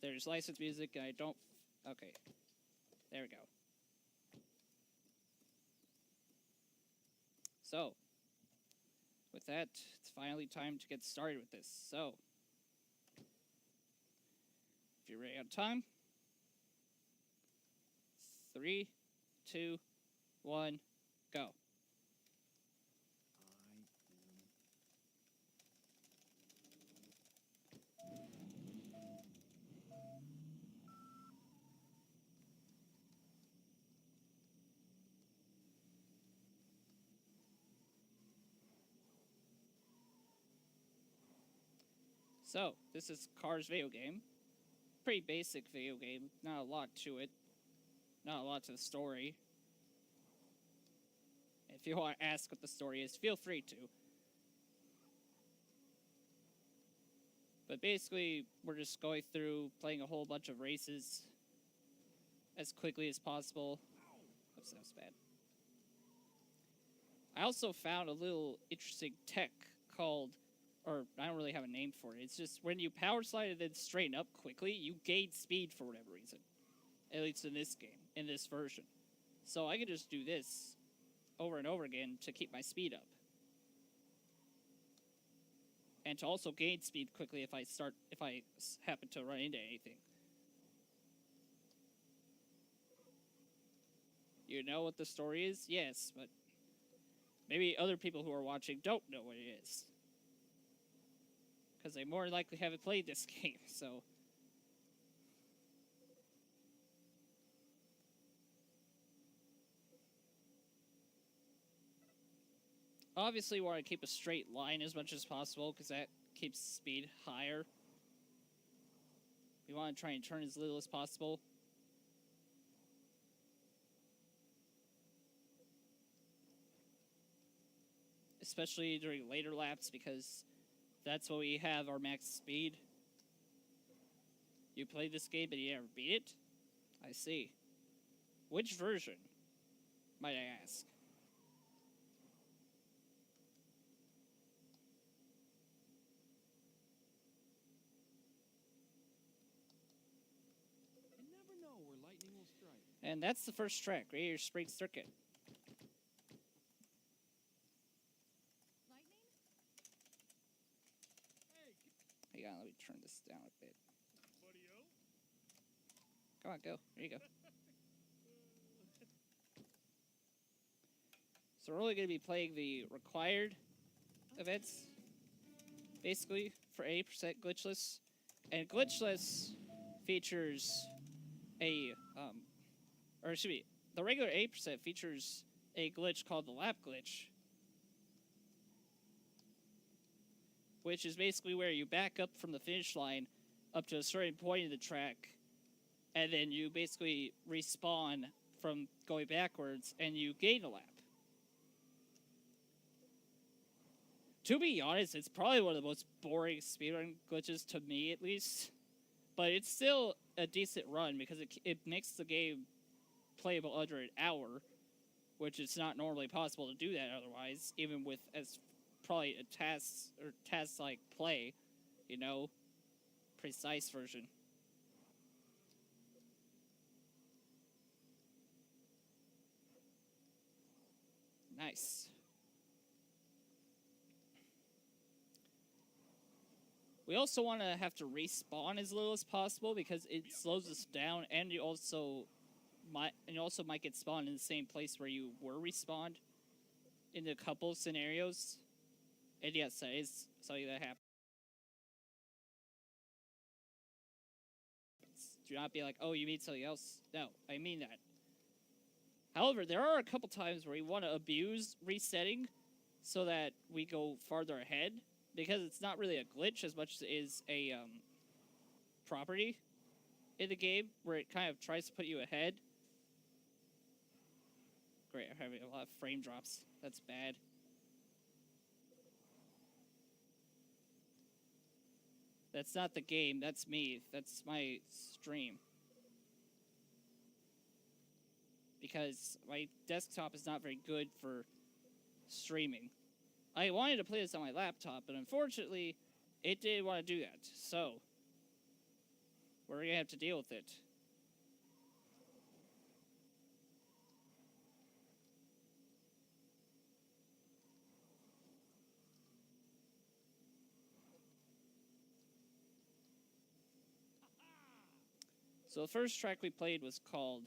there's licensed music, and I don't... Okay. There we go. So, with that, it's finally time to get started with this. So, if you're ready on time, 3, 2, 1, go. So, this is Cars video game. Pretty basic video game. Not a lot to it. Not a lot to the story. If you want to ask what the story is, feel free to. But basically, we're just going through, playing a whole bunch of races as quickly as possible. Oops, that was bad. I also found a little interesting tech called... Or, I don't really have a name for it. It's just when you power slide and then straighten up quickly, you gain speed for whatever reason. At least in this game, in this version. So I can just do this over and over again to keep my speed up. And to also gain speed quickly if I happen to run into anything. You know what the story is? Yes, but maybe other people who are watching don't know what it is. Because they more likely haven't played this game, so... Obviously, we want to keep a straight line as much as possible, because that keeps speed higher. We want to try and turn as little as possible. Especially during later laps, because... that's what we have our max speed. You played this game, but you never beat it? I see. Which version, might I ask? You never know where lightning will strike. And that's the first track, Radiator Springs Circuit. Hang on, let me turn this down a bit. Buddy-o? Come on, go. There you go. So we're only going to be playing the required events, basically, for 80% glitchless. And glitchless features a, or excuse me, the regular 80% features a glitch called the lap glitch, which is basically where you back up from the finish line up to a certain point in the track, and then you basically respawn from going backwards, and you gain a lap. To be honest, it's probably one of the most boring speedrun glitches, to me at least. But it's still a decent run, because it makes the game playable under an hour, which is not normally possible to do that otherwise, even with as probably a task-like play, you know, precise version. Nice. We also want to have to respawn as little as possible because it slows us down, and you also might get spawned in the same place where you were respawned in a couple of scenarios. And yes, that is something that happens. Do not be like, oh, you mean something else? No, I mean that. However, there are a couple times where we want to abuse resetting so that we go farther ahead, because it's not really a glitch as much as it is a property in the game where it kind of tries to put you ahead. Great, I'm having a lot of frame drops. That's bad. That's not the game, that's me. That's my stream. Because my desktop is not very good for streaming. I wanted to play this on my laptop, but unfortunately, it didn't want to do that. So, we're gonna have to deal with it. So the first track we played was called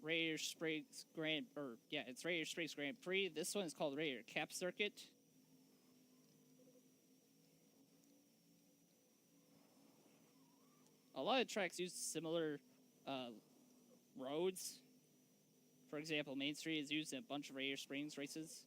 Radiator Springs Grand, it's Radiator Springs Grand Prix. This one is called Radiator Cap Circuit. A lot of tracks use similar roads. For example, Main Street is used in a bunch of Radiator Springs races.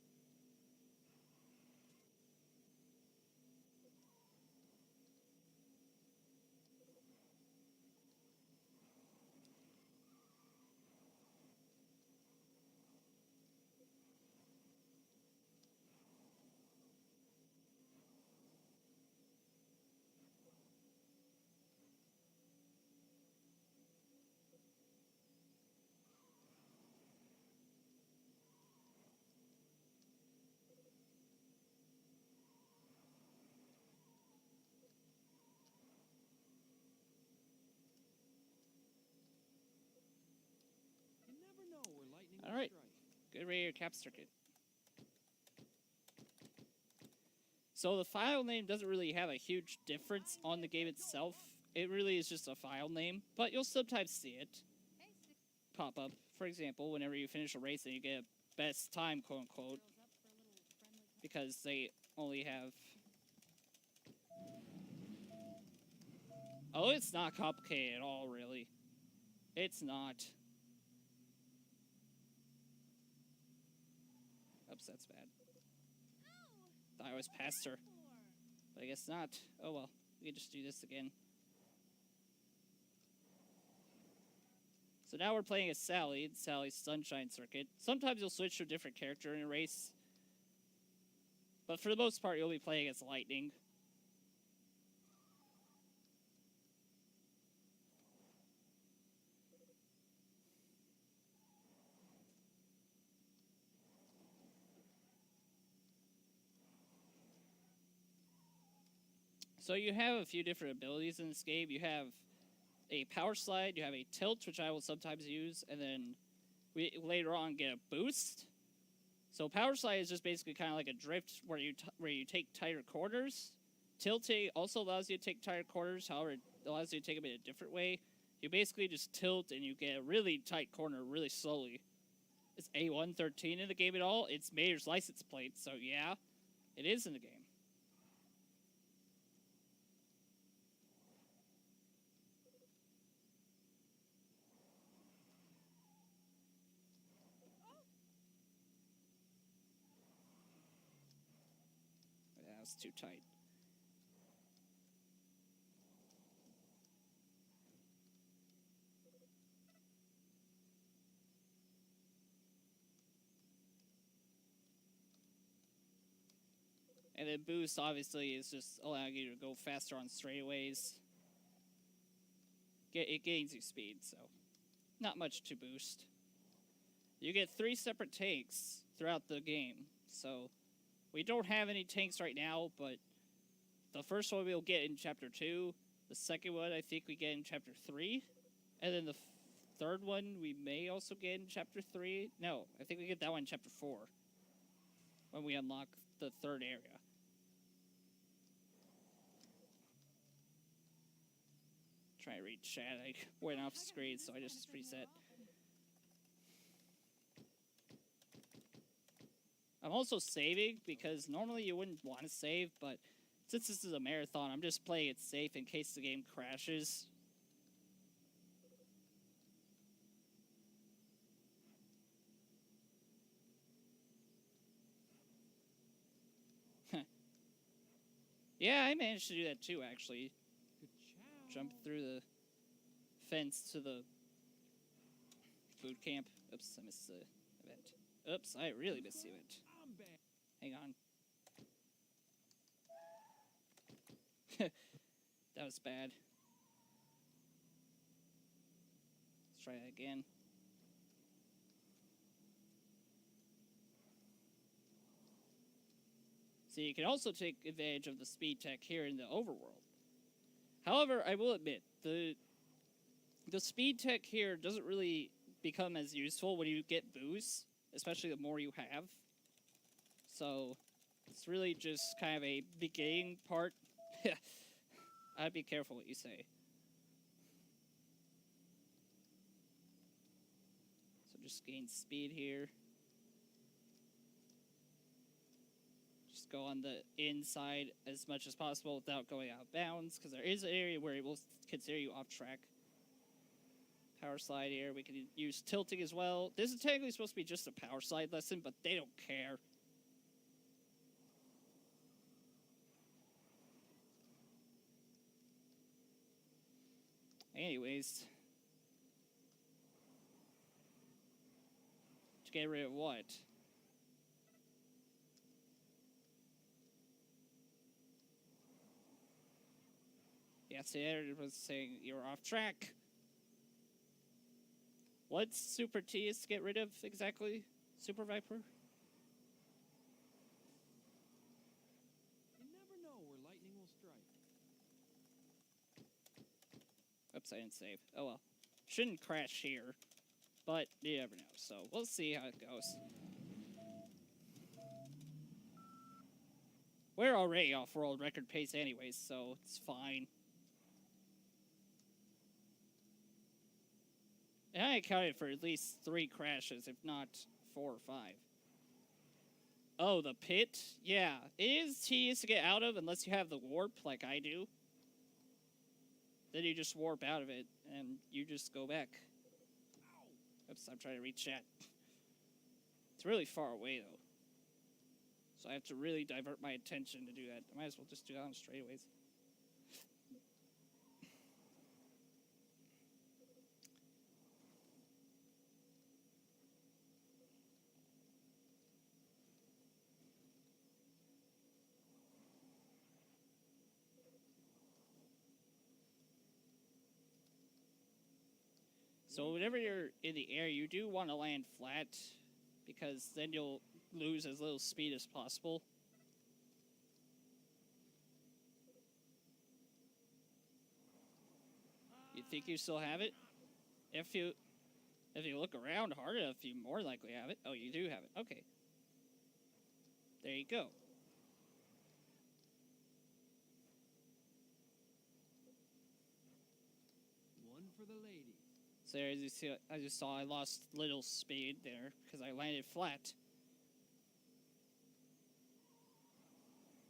You never know where lightning All will right. strike. Good Radiator Cap Circuit. So the file name doesn't really have a huge difference on the game itself. It really is just a file name, but you'll sometimes see it pop up. For example, whenever you finish a race and you get a best time, quote unquote, because they only have... Oh, it's not complicated at all, really. It's not. Oops, that's bad. Thought I was past her. But I guess not. Oh well, we can just do this again. So now we're playing as Sally, Sally's Sunshine Circuit. Sometimes you'll switch to a different character in a race. But for the most part, you'll be playing as Lightning. So you have a few different abilities in this game. You have a power slide, you have a tilt, which I will sometimes use, and then we later on get a boost. So power slide is just basically kind of like a drift where you take tighter corners. Tilting also allows you to take tighter corners, however, it allows you to take them in a different way. You basically just tilt and you get a really tight corner really slowly. Is A113 in the game at all? It's Mayor's license plate, so yeah, it is in the game. Yeah, that was too tight. And then boost, obviously, is just allowing you to go faster on straightaways. It gains you speed, so not much to boost. You get 3 separate tanks throughout the game, so we don't have any tanks right now, but the first one we'll get in Chapter 2, the second one I think we get in Chapter 3, and then the third one we may also get in Chapter 3. No, I think we get that one in Chapter 4, when we unlock the third area. Trying to read chat, I went off screen, so I just reset. I'm also saving, because normally you wouldn't want to save, but since this is a marathon, I'm just playing it safe in case the game crashes. Yeah, I managed to do that too, actually. Good job. Jump through the fence to the food camp. Oops, I missed the event. Oops, I really missed the event. I'm back. Hang on. That was bad. Let's try that again. So you can also take advantage of the speed tech here in the overworld. However, I will admit, the The speed tech here doesn't really become as useful when you get boosts, especially the more you have. So it's really just kind of a beginning part. I'd be careful what you say. So just gain speed here. Just go on the inside as much as possible without going out of bounds, because there is an area where it will consider you off track. Power slide here. We can use tilting as well. This is technically supposed to be just a power slide lesson, but they don't care. Anyways. To get rid of what? Yeah, see, it was saying you're off track. What's Super T is to get rid of exactly? Super Viper? You never know where lightning will strike. Oops, I didn't save. Oh well. Shouldn't crash here, but you never know, so we'll see how it goes. We're already off world record pace anyways, so it's fine. And I accounted for at least 3 crashes, if not 4 or 5. Oh, the pit? Yeah, it is tedious to get out of unless you have the warp like I do. Then you just warp out of it, and you just go back. Oops, I'm trying to reach chat. It's really far away, though. So I have to really divert my attention to do that. I might as well just do that on straightaways. So whenever you're in the air, you do want to land flat, because then you'll lose as little speed as possible. You think you still have it? If you look around hard enough, you more likely have it. Oh, you do have it. Okay. There you go. One for the ladies. So as you see, I just saw I lost little speed there because I landed flat.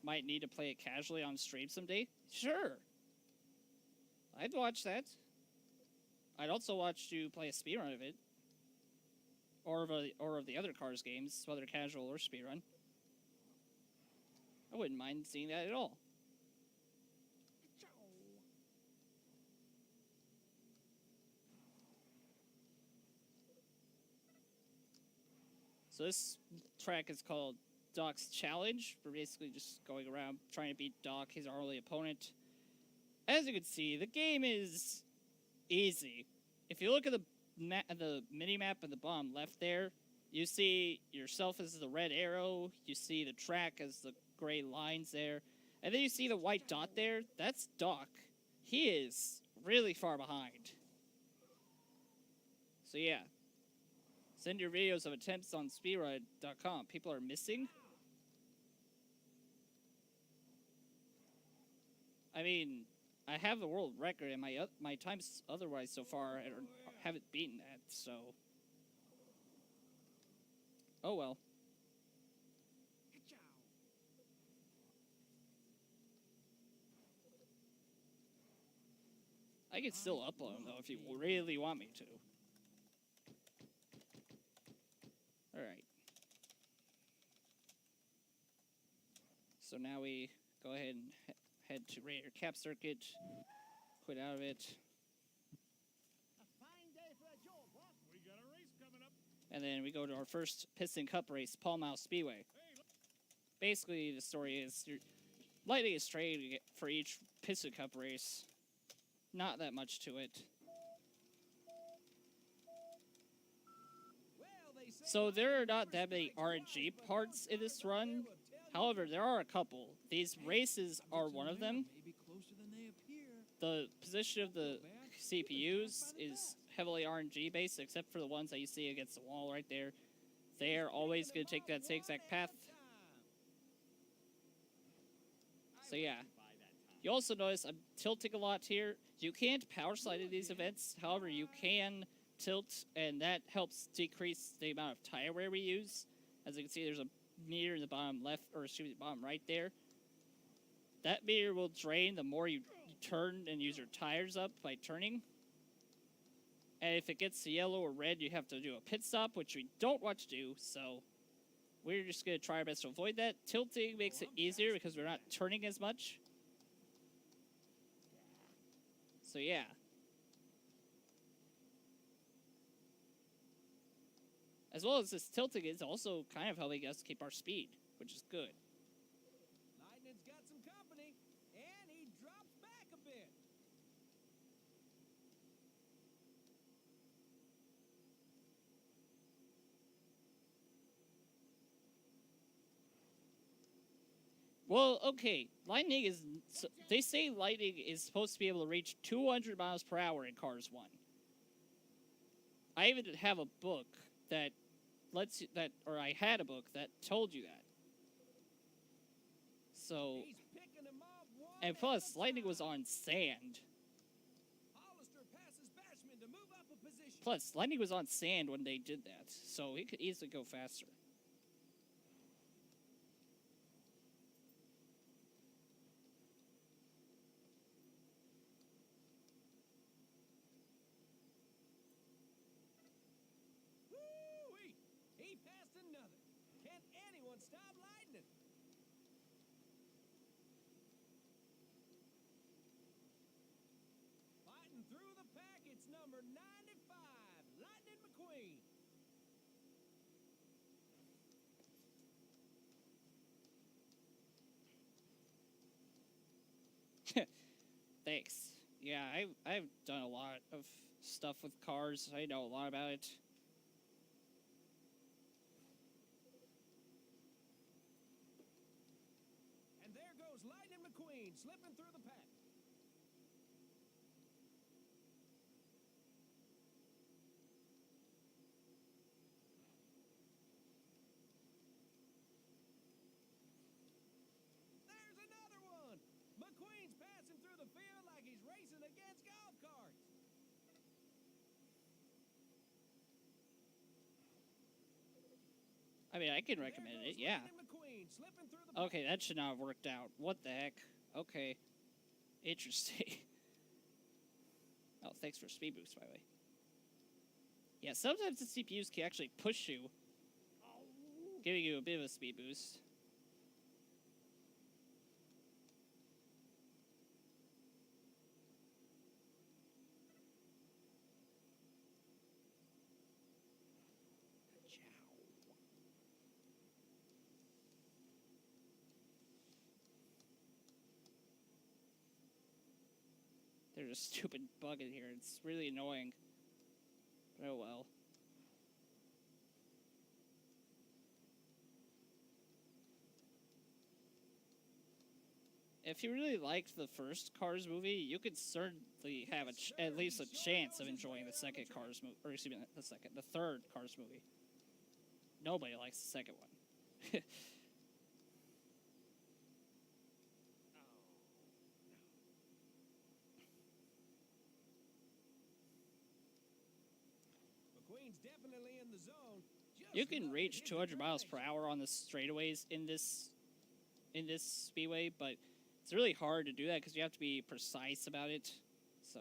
Might need to play it casually on stream someday. Sure. I'd watch that. I'd also watch you play a speedrun of it. Or of the other Cars games, whether casual or speedrun. I wouldn't mind seeing that at all. So this track is called Doc's Challenge. We're basically just going around trying to beat Doc. He's our only opponent. As you can see, the game is easy. If you look at the mini-map at the bottom left there, you see yourself as the red arrow. You see the track as the gray lines there. And then you see the white dot there. That's Doc. He is really far behind. So yeah. Send your videos of attempts on speedrun.com. People are missing. I mean, I have the world record, and my times otherwise so far haven't beaten that, so. Oh well. I can still upload them, though, if you really want me to. Alright. So now we go ahead and head to Raider Cap Circuit, quit out of it. A fine day for a jog, what? We got a race coming up. And then we go to our first Piston Cup race, Pall Mall Speedway. Basically, the story is you're lightning is straight for each Piston Cup race. Not that much to it. So there are not that many RNG parts in this run. However, there are a couple. These races are one of them. Maybe closer than they appear. The position of the CPUs is heavily RNG based, except for the ones that you see against the wall right there. They're always going to take that same exact path. So yeah. You also notice I'm tilting a lot here. You can't power slide in these events. However, you can tilt, and that helps decrease the amount of tire wear we use. As you can see, there's a meter in the bottom left, or excuse me, the bottom right there. That meter will drain the more you turn and use your tires up by turning. And if it gets to yellow or red, you have to do a pit stop, which we don't want to do, so we're just going to try our best to avoid that. Tilting makes it easier because we're not turning as much. So yeah. As well as this tilting is also kind of helping us keep our speed, which is good. Lightning's got some company, and he drops back a bit. Well, okay, lightning is... They say lightning is supposed to be able to reach 200 miles per hour in Cars 1. I even have a book that lets you... Or I had a book that told you that. So... He's picking him off one And plus, lightning was on sand. Hollister passes Bashman to move up a position. Plus, lightning was on sand when they did that, so it could easily go faster. Woo-wee! He passed another. Can anyone stop Lightning? Fighting through the pack, it's number 95, Lightning McQueen. Thanks. Yeah, I've done a lot of stuff with cars. I know a lot about it. And there goes Lightning McQueen slipping through the pack. There's another one. McQueen's passing through the field like he's racing against golf carts. I mean, I can recommend it, yeah. McQueen slipping through the Okay, that should not have worked out. What the heck? Okay. Interesting. Oh, thanks for speed boost, by the way. Yeah, sometimes the CPUs can actually push you, giving you a bit of a speed boost. There's a stupid bug in here. It's really annoying. But oh well. If you really liked the first Cars movie, you could certainly have at least a chance of enjoying the second Cars movie, or excuse me, the third Cars movie. Nobody likes the second one. McQueen's definitely in the zone. You can reach 200 miles per hour on the straightaways in this speedway, but it's really hard to do that because you have to be precise about it. So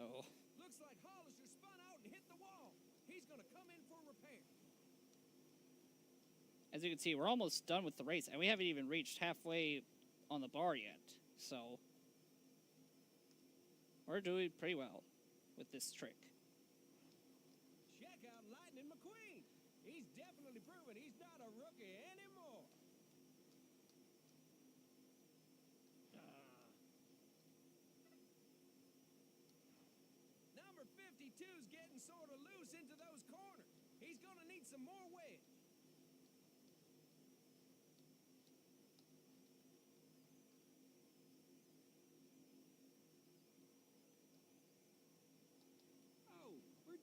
Looks like Hollister spun out and hit the wall. He's going to come in for repair. as you can see, we're almost done with the race, and we haven't even reached halfway on the bar yet. So we're doing pretty well with this trick. Check out Lightning McQueen. He's definitely proven he's not a rookie anymore. Number 52's getting sort of loose into those corners. He's going to need some more wedge.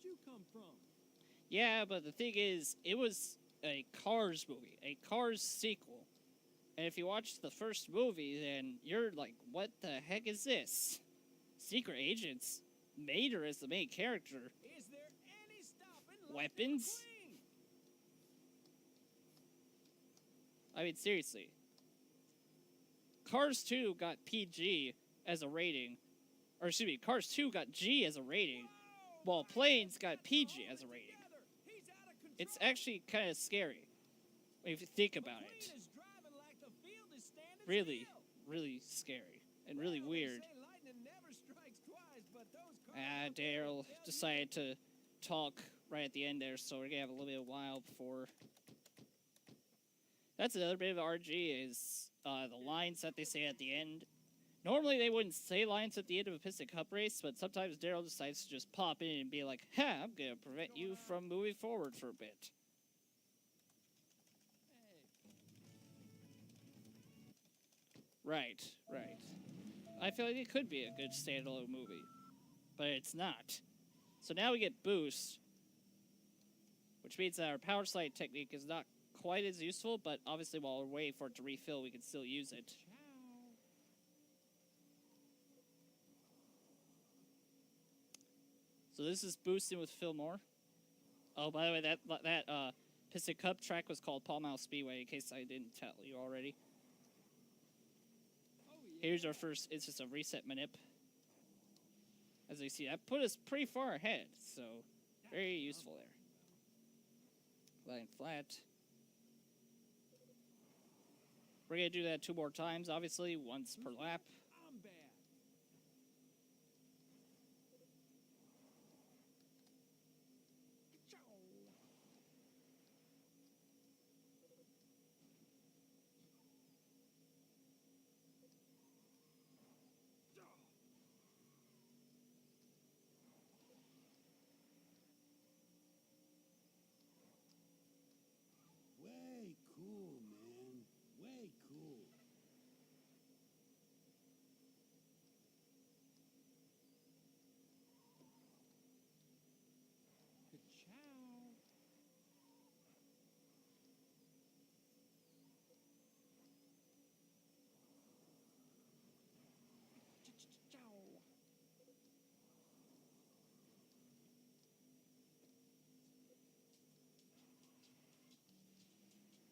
you come from? Yeah, but the thing is, it was a Cars movie, a Cars sequel. And if you watch the first movie, then you're like, what the heck is this? Secret agents? Mater is the main character. Is there any stopping Weapons? McQueen? I mean, seriously. Cars 2 got PG as a rating. Or excuse me, Cars 2 got G as a rating, while Planes got PG as a rating. He's out of control. It's actually kind of scary if you think about McQueen it. is driving like the field is standing Really, still. really scary and really Well, they weird. say lightning never strikes twice, but those cars out there Daryl will tell you. decided to talk right at the end there, so we're gonna have a little bit of a while before. That's another bit of RG is the lines that they say at the end. Normally they wouldn't say lines at the end of a Piston Cup race, but sometimes Daryl decides to just pop in and be like, "Ha, I'm gonna prevent you from moving forward for a bit." Right. I feel like it could be a good standalone movie, but it's not. So now we get boost, which means that our power slide technique is not quite as useful, but obviously while we're waiting for it to refill, we can still use it. So this is boosting with Fillmore. Oh, by the way, that Piston Cup track was called Paul Mile Speedway, in case I didn't tell you already. Here's our first, it's just a reset manip. As you see, that put us pretty far ahead, so very useful there. Lying flat. We're going to do that 2 more times, obviously, once per lap. I'm bad. Way cool, man. Way cool. That's what I'm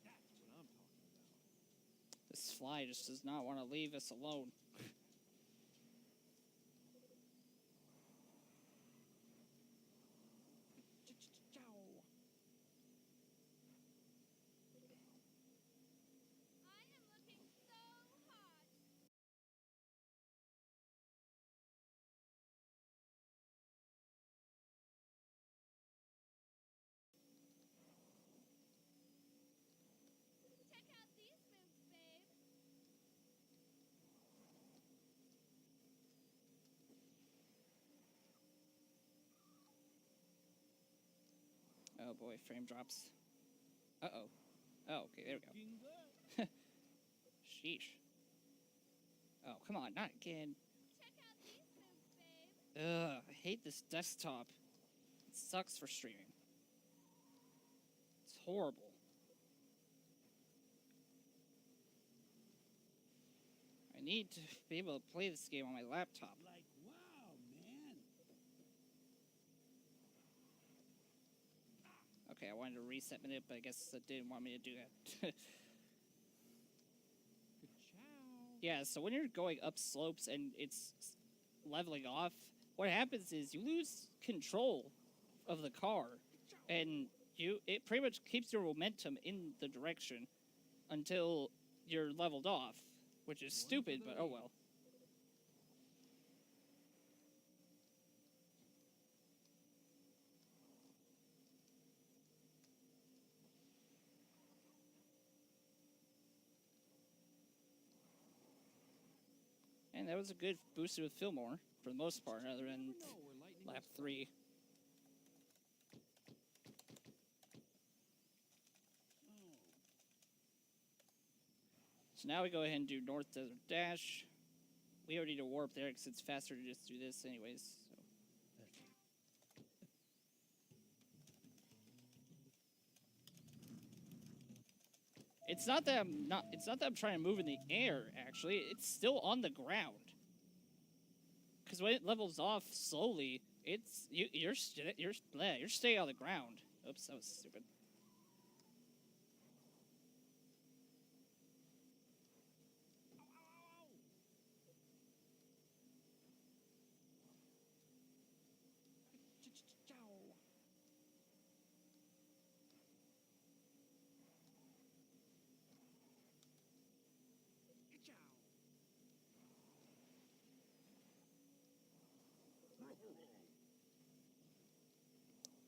talking about. This fly just does not want to leave us alone. Check out these moves, babe. Oh boy, frame drops. Uh-oh. Oh, okay, there we go. Looking good. Sheesh. Oh, come on, not again. Check out these moves, babe. Ugh, I hate this desktop. It sucks for streaming. It's horrible. I need to be able to play this game on my laptop. Like, wow, man. Okay, I wanted to reset it, but I guess it didn't want me to do that. Yeah, so when you're going up slopes and it's leveling off, what happens is you lose control of the car, and it pretty much keeps your momentum in the direction until you're leveled off, which is stupid, but oh well. And that was a good booster with Fillmore, for the most part, other than lap 3. So now we go ahead and do North Desert Dash. We already need a warp there because it's faster to just do this anyways. So. It's not that I'm trying to move in the air. Actually, it's still on the ground. Because when it levels off slowly, you're staying on the ground. Oops, that was stupid.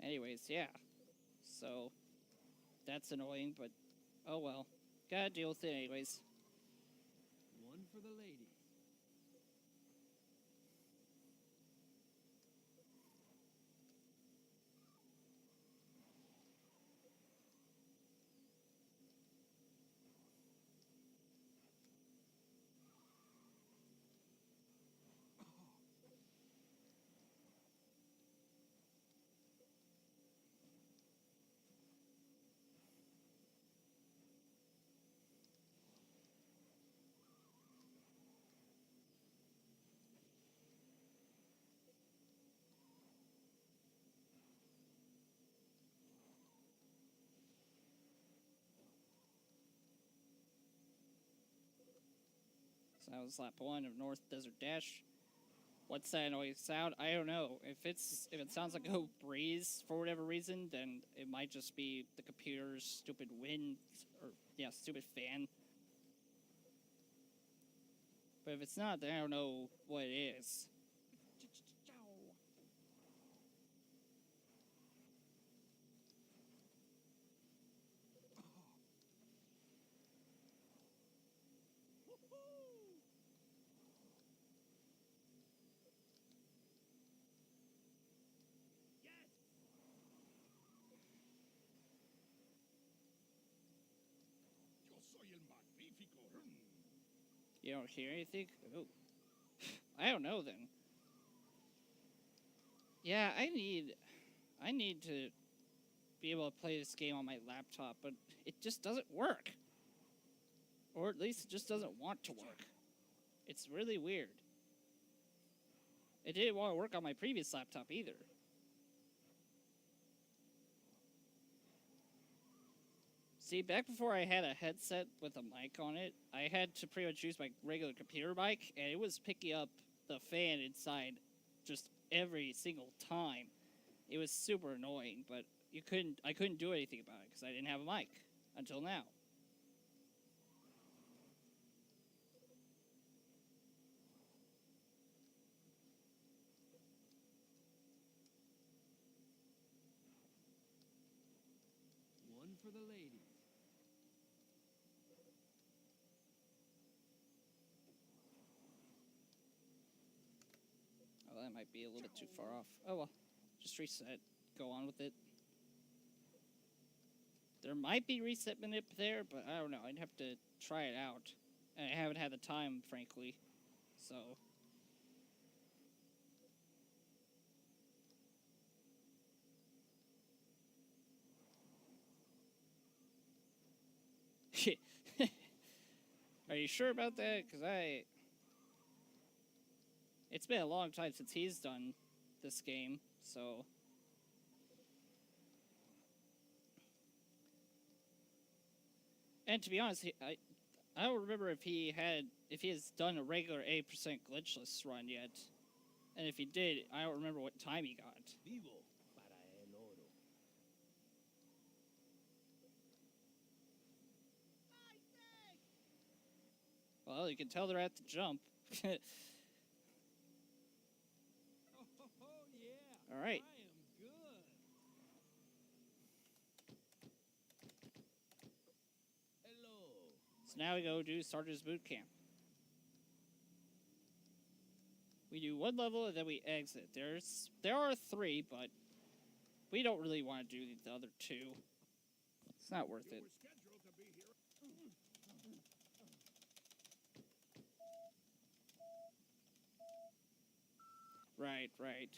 Anyways, yeah. So, that's annoying, but oh well. Gotta deal with it anyways. One for the ladies. So that was lap 1 of North Desert Dash. What's that annoying sound? I don't know. If it sounds like a breeze for whatever reason, then it might just be the computer's stupid wind, or yeah, stupid fan. But if it's not, then I don't know what it is. You don't hear anything? Oh. I don't know then. Yeah, I need to be able to play this game on my laptop, but it just doesn't work. Or at least it just doesn't want to work. It's really weird. It didn't want to work on my previous laptop either. See, back before I had a headset with a mic on it, I had to pretty much use my regular computer mic, and it was picking up the fan inside just every single time. It was super annoying, but I couldn't do anything about it because I didn't have a mic until now. One for the ladies. Oh, that might be a little bit too far off. Oh well, just reset. Go on with it. There might be reset manip there, but I don't know. I'd have to try it out. And I haven't had the time, frankly. So. Are you sure about that? Because it's been a long time since he's done this game, so. And to be honest, I don't remember if he has done a regular 8% glitchless run yet. And if he did, I don't remember what time he got. Vivo para el oro. Well, you can tell they're at the jump. Oh, yeah. All right. I am good. Hello. So now we go do Starter's Boot Camp. We do one level and then we exit. There are 3, but we don't really want to do the other 2. It's not worth it. Right.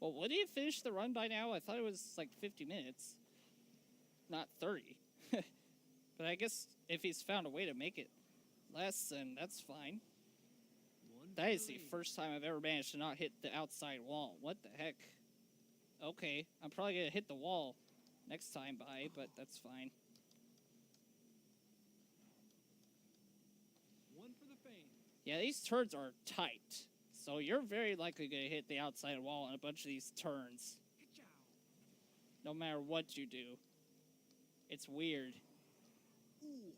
Well, would he have finished the run by now? I thought it was like 50 minutes, not 30. But I guess if he's found a way to make it less, then that's fine. That is the first time I've ever managed to not hit the outside wall. What the heck? Okay, I'm probably going to hit the wall next time by, but that's fine. One for the fame. Yeah, these turns are tight. So you're very likely going to hit the outside wall on a bunch of these turns. No matter what you do. It's weird. Ooh.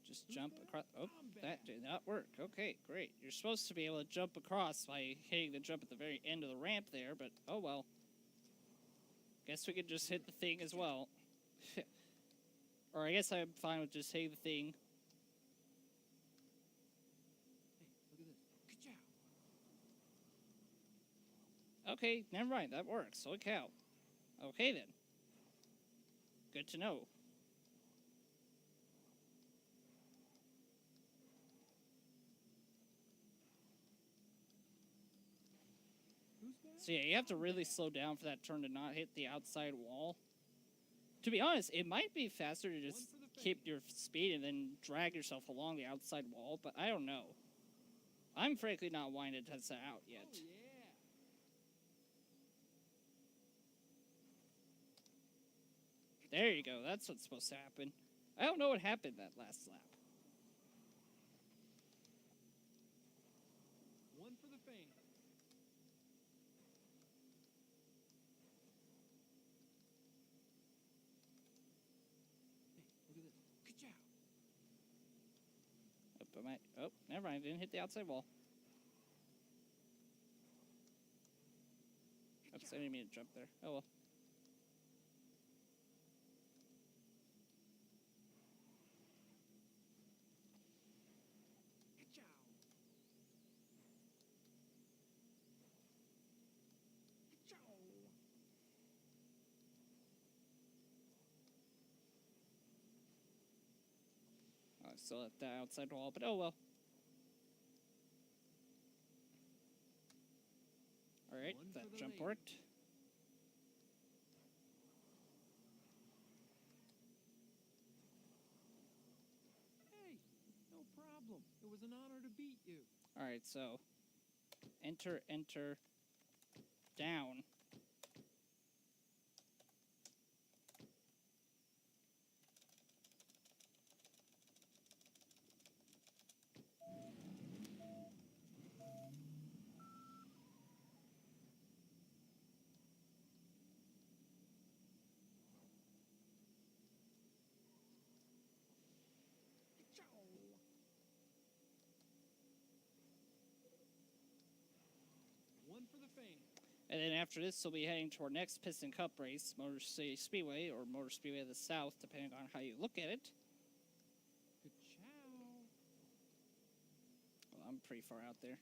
Just jump across. Oh, that did not work. Okay, great. You're supposed to be able to jump across by hitting the jump at the very end of the ramp there, but oh well. Guess we could just hit the thing as well. Or I guess I'm fine with just hitting the thing. Hey, look at this. Ka-chow. Okay, never mind. That works. Holy cow. Okay then. Good to know. Who's back? So yeah, you have to really slow down for that turn to not hit the outside wall. To be honest, it might be faster to just keep your speed and then drag yourself along the outside wall, but I don't know. I'm frankly not wanting to test that out yet. Oh, yeah. There you go, that's what's supposed to happen. I don't know what happened that last lap. One for the fame. Hey, look at this. Ka-chow. Oh, never mind, I didn't hit the outside wall. Oops, I didn't mean to jump there. Oh well. Ka-chow. Ka-chow. I still at the outside wall, but oh well. Alright, One for that the jump lady. worked. Hey, no problem. It was an honor to beat you. Alright, so enter, enter, down. Ka-chow. One for the fame. And then after this, we'll be heading to our next Piston Cup race, Motor City Speedway, or Motor Speedway of the South, depending on how you look at it. Ka-chow. Well, I'm pretty far out there.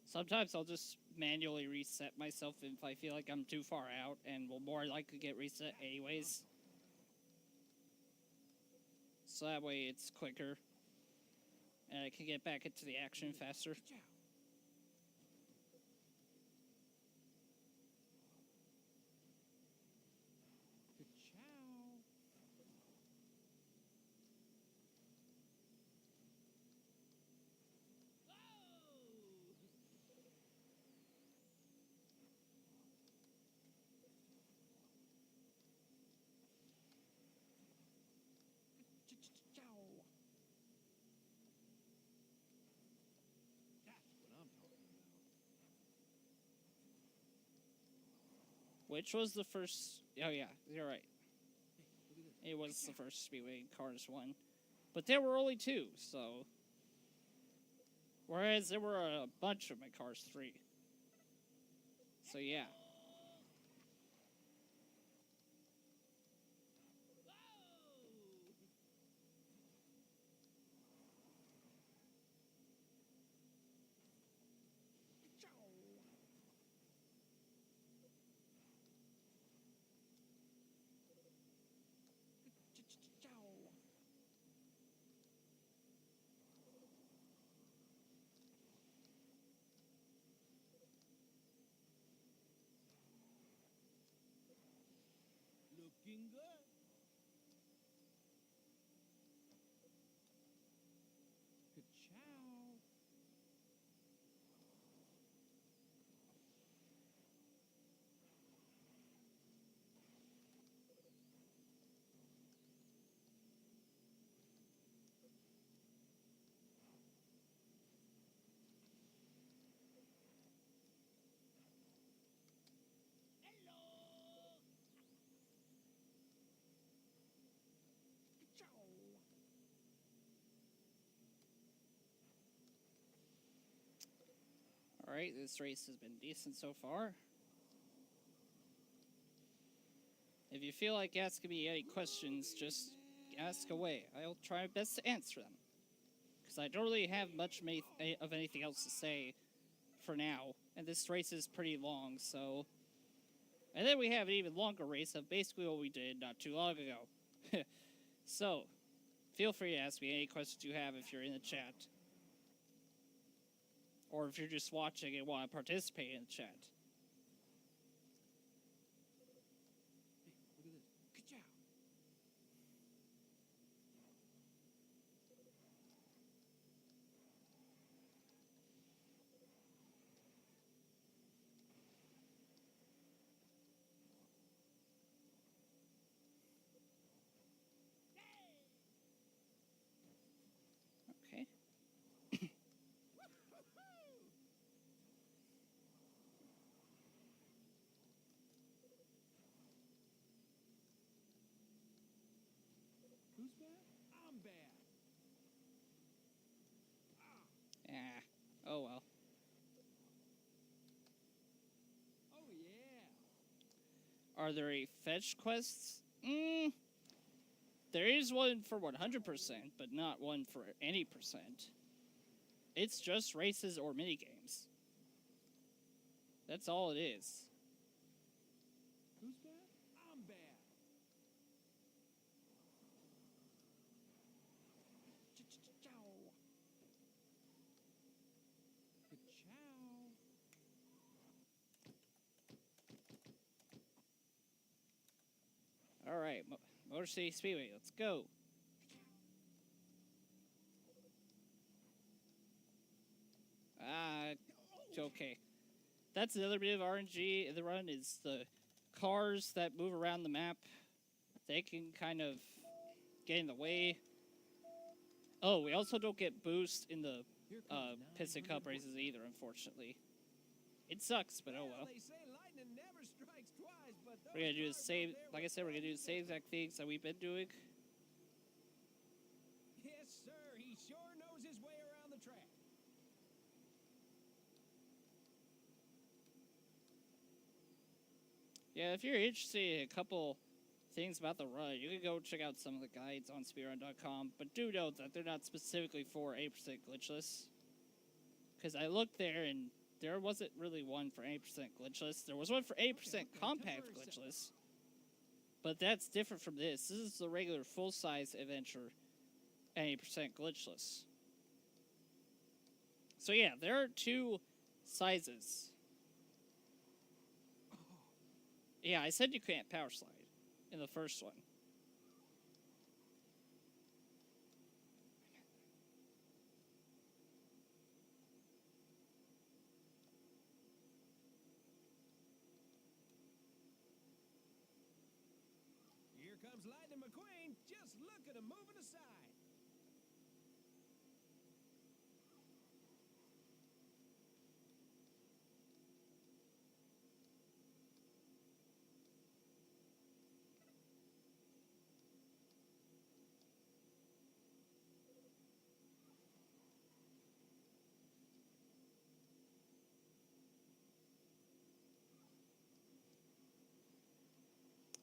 Sometimes I'll just manually reset myself if I feel like I'm too far out, and will more likely get reset anyways. So that way it's quicker, and I can get back into the action faster. Ka-chow. Ka-chow. Ka-chow. That's what I'm talking about. Which was the first... Oh yeah, you're right. Hey, look at this. It was the first Speedway Cars one. But there were only two, so... Whereas there were a bunch of my Cars 3. So yeah. Ka-chow. Ka-chow. Looking good. Ka-chow. Alright, this race has been decent so far. If you feel like asking me any questions, just ask away. I'll try my best to answer them. Because I don't really have much of anything else to say for now. And this race is pretty long, so... And then we have an even longer race of basically what we did not too long ago. So, feel free to ask me any questions you have if you're in the chat. Or if you're just watching and want to participate in the chat. Hey, look at this. Ka-chow. Okay. Who's bad? I'm bad. Oh well. Oh, yeah. Are there any fetch quests? There is one for 100%, but not one for any percent. It's just races or minigames. That's all it is. Who's bad? I'm bad. Chow. Ka-chow. Alright, Motor City Speedway, let's go. Okay. That's another bit of RNG in the run, is the cars that move around the map. They can kind of get in the way. Oh, we also don't get boost in the Piston Cup races either, unfortunately. It sucks, but oh well. They say lightning never strikes twice, but We're gonna do the those same, cars out like I there said, we're with gonna do the same exact things that we've been doing. Yes, sir. He sure knows his way around the track. Yeah, if you're interested in a couple things about the run, you can go check out some of the guides on speedrun.com, but do note that they're not specifically for 8% glitchless. Because I looked there and there wasn't really one for 8% glitchless. There was one for 8% compact glitchless. But that's different from this. This is the regular full-size adventure and 8% glitchless. So yeah, there are two sizes. Yeah, I said you can't power slide in the first one. Here comes Lightning McQueen. Just look at him moving aside.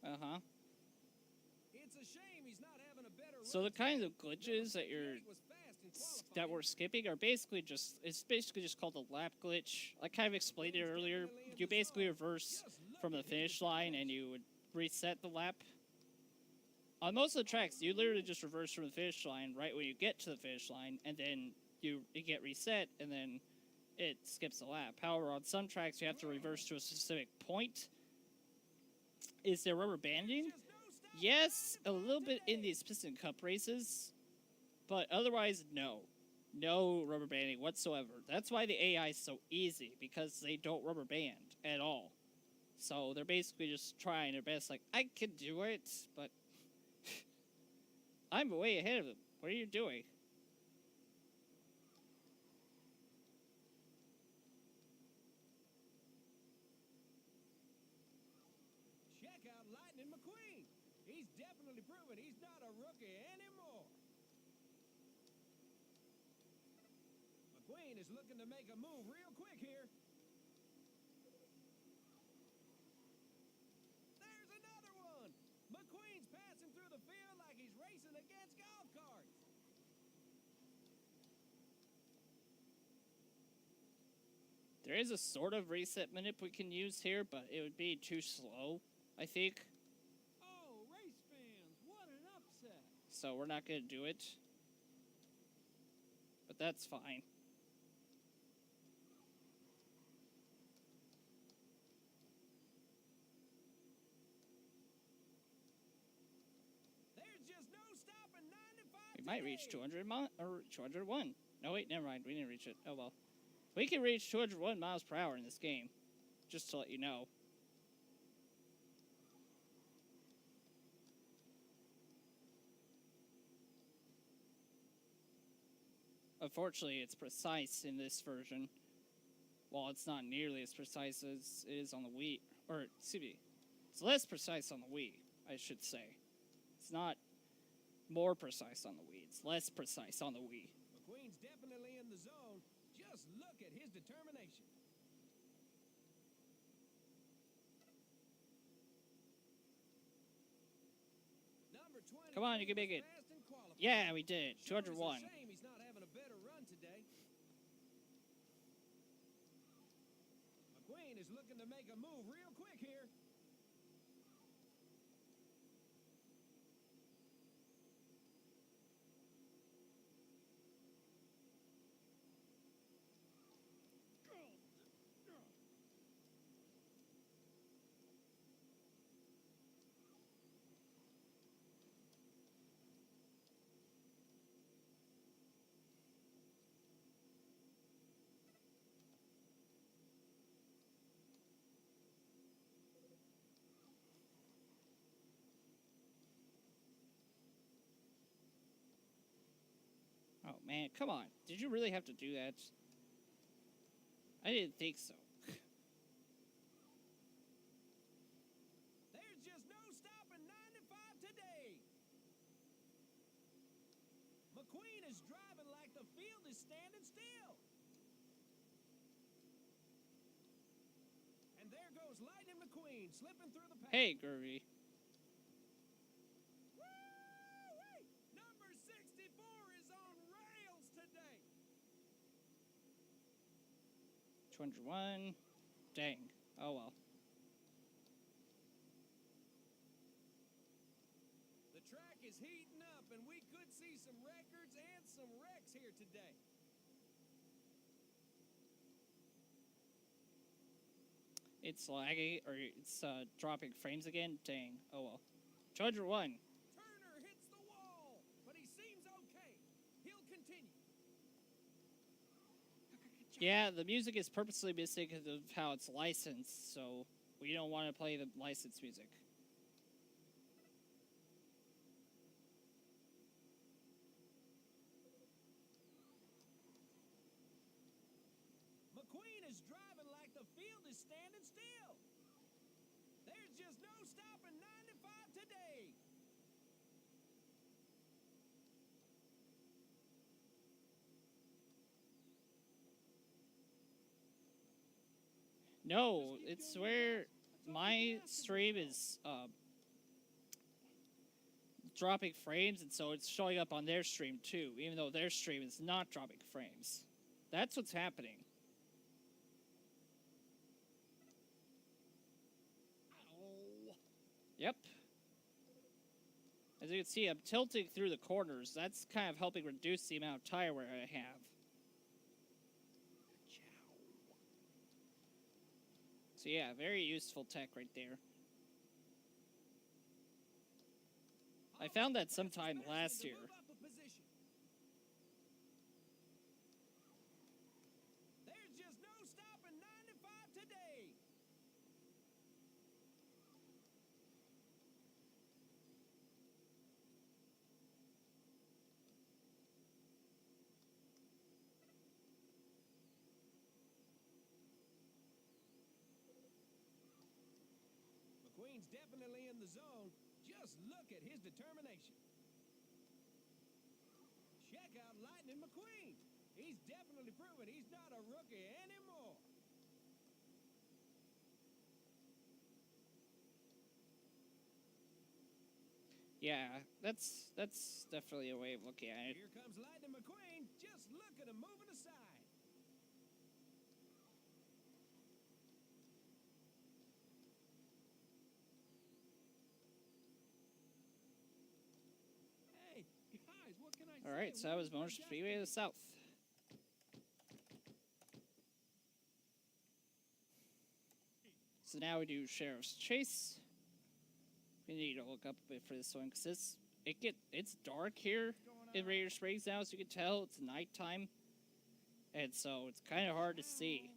Uh-huh. It's a shame he's not having a better So run the kinds of today. glitches that Number 58 was fast in that we're qualifying. skipping are basically just, it's basically just called a lap glitch. I kind of explained it earlier. You basically reverse from the finish line and you would reset the lap. On most of the tracks, you literally just reverse from the finish line right when you get to the finish line, and then you get reset, and then it skips a lap. However, on some tracks, you have to reverse to a specific point. Is there rubber banding? Yes, a little bit in these Piston Cup races, but otherwise, no. No rubber banding whatsoever. That's why the AI is so easy, because they don't rubber band at all. So they're basically just trying their best, like, I can do it, but I'm way ahead of them. What are you doing? Check out Lightning McQueen. He's definitely proven he's not a rookie anymore. McQueen is looking to make a move real quick here. There's another one. McQueen's passing through the field like he's racing against golf carts. There is a sort of reset manip we can use here, but it would be too slow, I think. Oh, race fans, what an upset. So we're not going to do it. But that's fine. There's just no stopping 95 We might reach today. 201. No, wait, never mind. We didn't reach it. Oh, well. We can reach 201 miles per hour in this game. Just to let you know. Unfortunately, it's precise in this version. While it's not nearly as precise as it is on the Wii. Or, excuse me. It's less precise on the Wii, I should say. It's not more precise on the Wii. It's less precise on the Wii. McQueen's definitely in the zone. Just look at his determination. Number 20 Come on, you can make it. fast in qualifying. Yeah, we did. Sure is a 201. shame he's not having a better run today. McQueen is looking to make a move real quick here. Oh, man, come on. Did you really have to do that? I didn't think so. There's just no stopping 95 today. McQueen is driving like the field is standing still. And there goes Lightning McQueen slipping through the pack. Hey, Groovy. Woo-wee! Number 64 is on rails today. 201. Dang. Oh, well. The track is heating up, and we could see some records and some wrecks here today. It's lagging, or it's dropping frames again. Dang. Oh, well. 201. Turner hits the wall, but he seems okay. He'll continue. Yeah, the music is purposely missing because of how it's licensed, so we don't want to play the licensed music. McQueen is driving like the field is standing still. There's just no stopping 95 today. No, it's where my stream is dropping frames, and so it's showing up on their stream too, even though their stream is not dropping frames. That's what's happening. Yep. As you can see, I'm tilting through the corners. That's kind of helping reduce the amount of tire wear I have. So yeah, very useful tech right there. I found that sometime last year. Move up a position. There's just no stopping 95 today. McQueen's definitely in the zone. Just look at his determination. Check out Lightning McQueen. He's definitely proven he's not a rookie anymore. Yeah, that's definitely a way of looking at it. Here comes Lightning McQueen. Just look at him moving aside. Hey, guys, what can I say? All right, so that was Motor Speedway of the South. So now we do Sheriff's Chase. We need to look up a bit for this one because it's dark here in Radiator Springs now, so you can tell it's nighttime, and so it's kind of hard to see.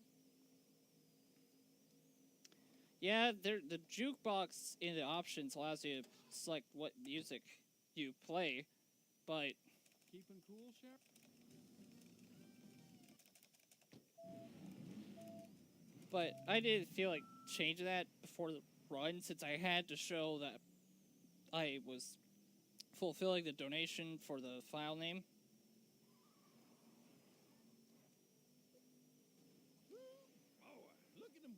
Yeah, the jukebox in the options allows you to select what music you play, but Keeping cool, Sheriff? I didn't feel like changing that before the run since I had to show that I was fulfilling the donation for the file name. Oh, look at him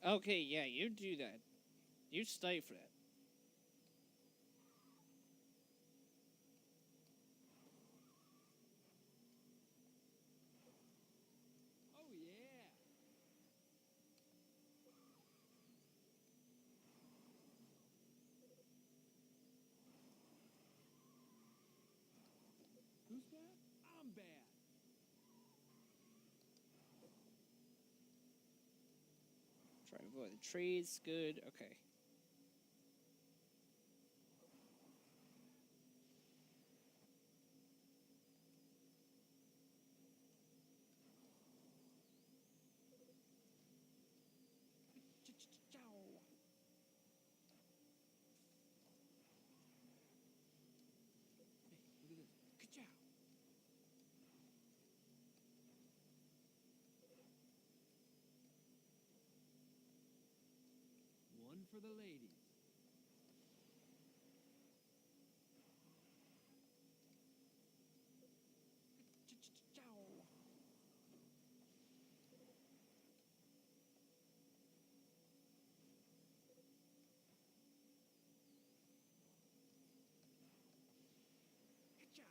go. Okay, yeah, you do that. You stay for that. Oh, yeah. Who's that? I'm bad. Try to avoid the trees. Good. Okay. Hey, look at this. Ka-chow. One for the ladies. Ka-chow. Ka-chow.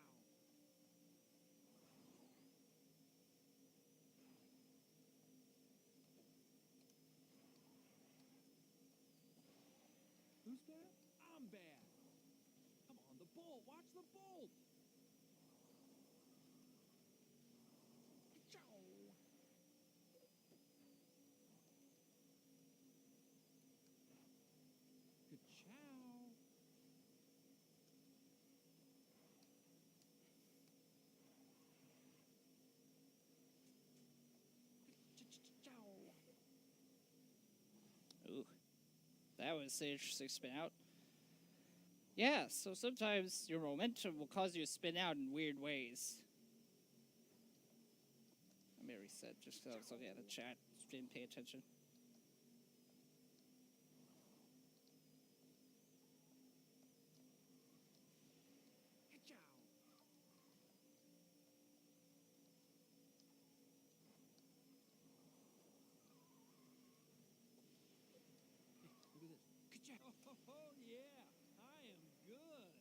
Who's that? I'm bad. Come on, the bolt. Watch the bolt. Ka-chow. Ka-chow. Ka-chow. Ooh, that was an interesting spin out. Yeah, so sometimes your momentum will cause you to spin out in weird ways. Let me reset just because I was looking at the chat. Just didn't pay attention. Ka-chow. Hey, look at this. Ka-chow. Oh, yeah. I am good.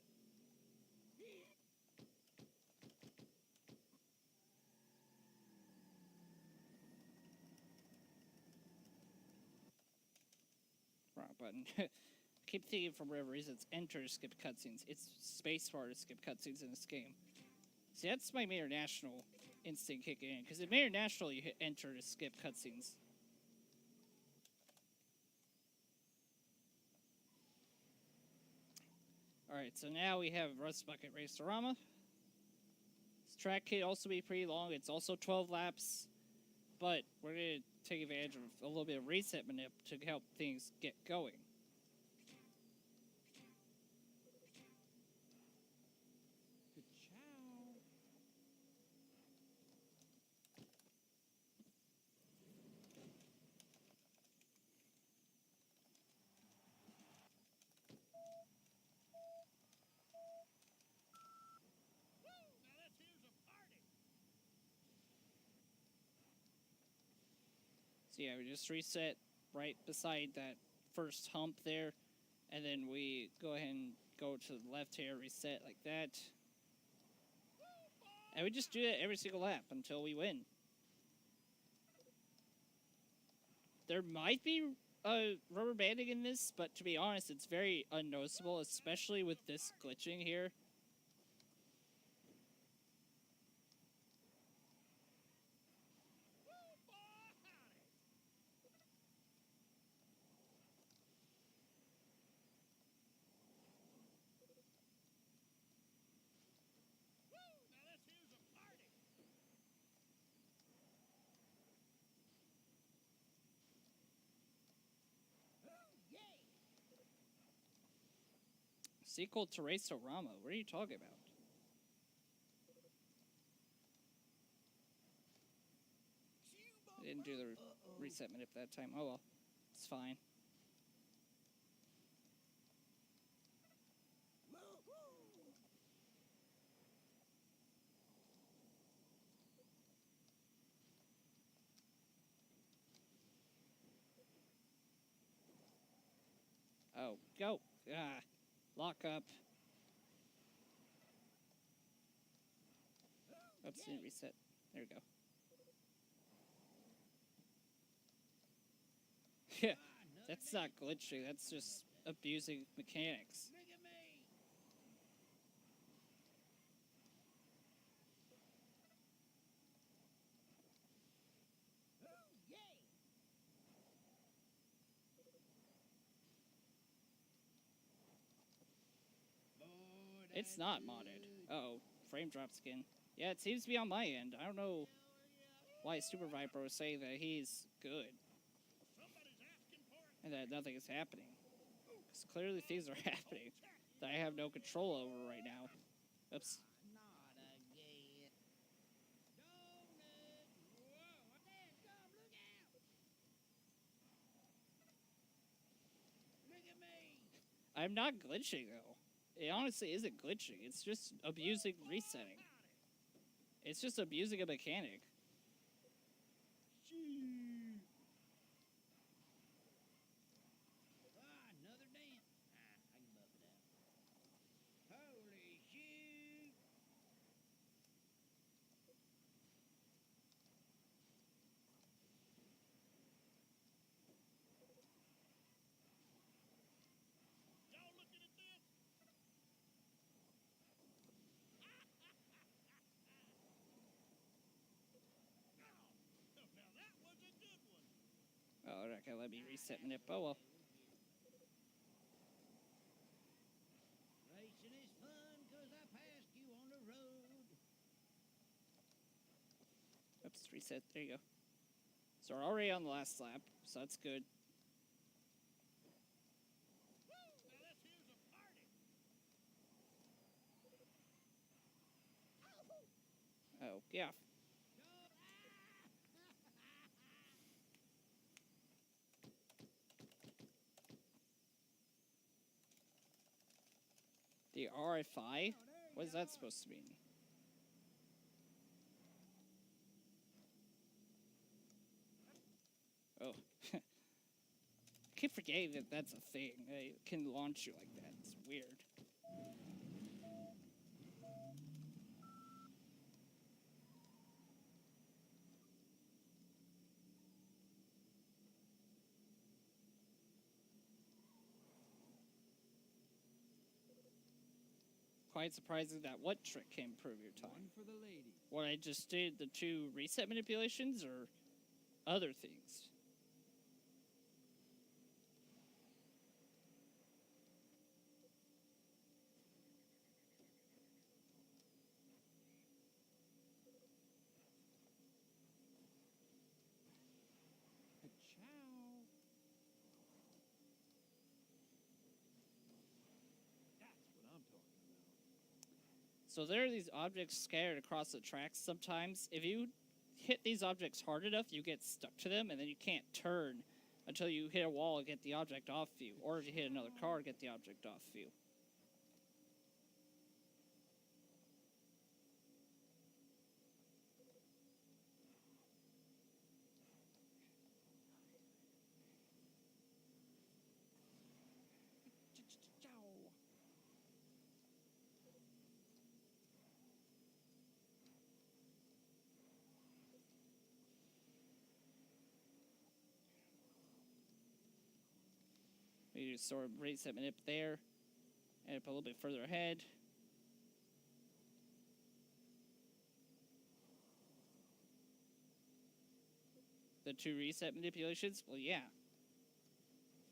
Wrong button. I keep thinking for whatever reason it's enter to skip cutscenes. It's spacebar to skip cutscenes in this game. See, that's my international instinct kicking in. Because in international, you hit enter to skip cutscenes. Alright, so now we have Rust Bucket Racerama. This track could also be pretty long. It's also 12 laps. But we're going to take advantage of a little bit of reset manip to help things get going. So yeah, we just reset right beside that first hump there, and then we go ahead and go to the left here, reset like that. And we just do it every single lap until we win. There might be rubber banding in this, but to be honest, it's very unnoticeable, especially with this glitching here. Sequel to Racerama, what are you talking about? I didn't do the reset manip that time. Oh well, it's fine. Oh, go! Ah, lock up. Oops, didn't reset. There we go. Yeah, that's not glitching. That's just abusing mechanics. It's not modded. Uh-oh, frame drops again. Yeah, it seems to be on my end. I don't know why Super Viper was saying that he's good and that nothing is happening. Because clearly things are happening that I have no control over right now. Oops. I'm not glitching, though. It honestly isn't glitching. It's just abusing resetting. It's just abusing a mechanic. Another dent. I can buff it out. Holy shoot! Y'all looking at this? Now that was a good one. Oh, they're not gonna let me reset manip. Oh well. Racing is fun because I passed you on the road. Oops, reset. There you go. So we're already on the last lap, so that's good. Now let's here's a party. Oh, yeah. The RFI? What is that supposed to mean? Oh. I keep forgetting that that's a thing. It can launch you like that. It's weird. Quite surprising that what trick can improve your time. One for the ladies. What I just did, the 2 reset manipulations, or other things? So there are these objects scattered across the tracks sometimes. If you hit these objects hard enough, you get stuck to them, and then you can't turn until you hit a wall and get the object off you. Or if you hit another car, get the object off you. You sort of raise that manip there, and up a little bit further ahead. The 2 reset manipulations, well, yeah.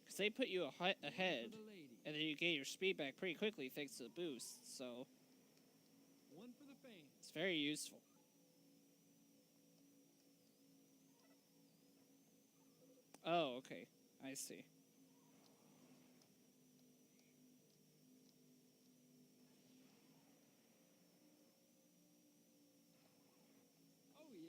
Because they put you ahead, and then you get your speed back pretty quickly thanks to the boost, so One for the fame. it's very useful. Oh, okay. I see. Oh yeah.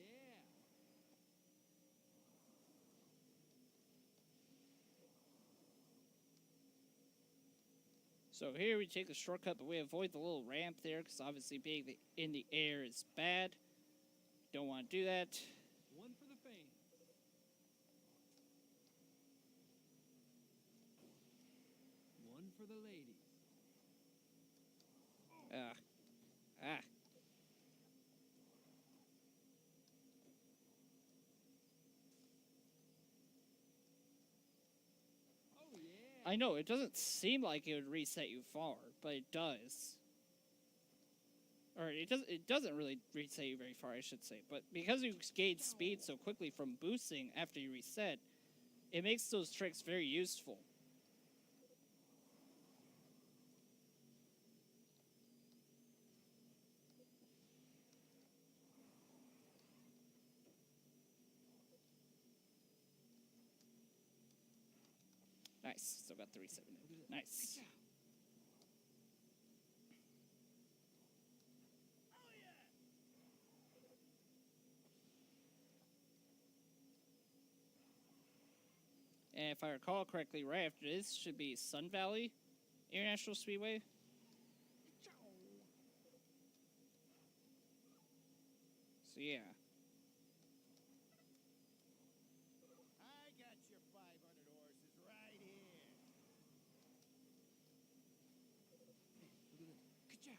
So here we take a shortcut, but we avoid the little ramp there, because obviously being in the air is bad. Don't want to do that. One for the fame. One for the ladies. Ah. Oh yeah. I know, it doesn't seem like it would reset you far, but it does. Or it doesn't really reset you very far, I should say. But because you gain speed so quickly from boosting after you reset, it makes those tricks very useful. Nice. Still got the reset. Nice. And if I recall correctly, right after this should be Sun Valley International Speedway. So yeah. I got your 500 horses right here. Look at this. Ka-chow.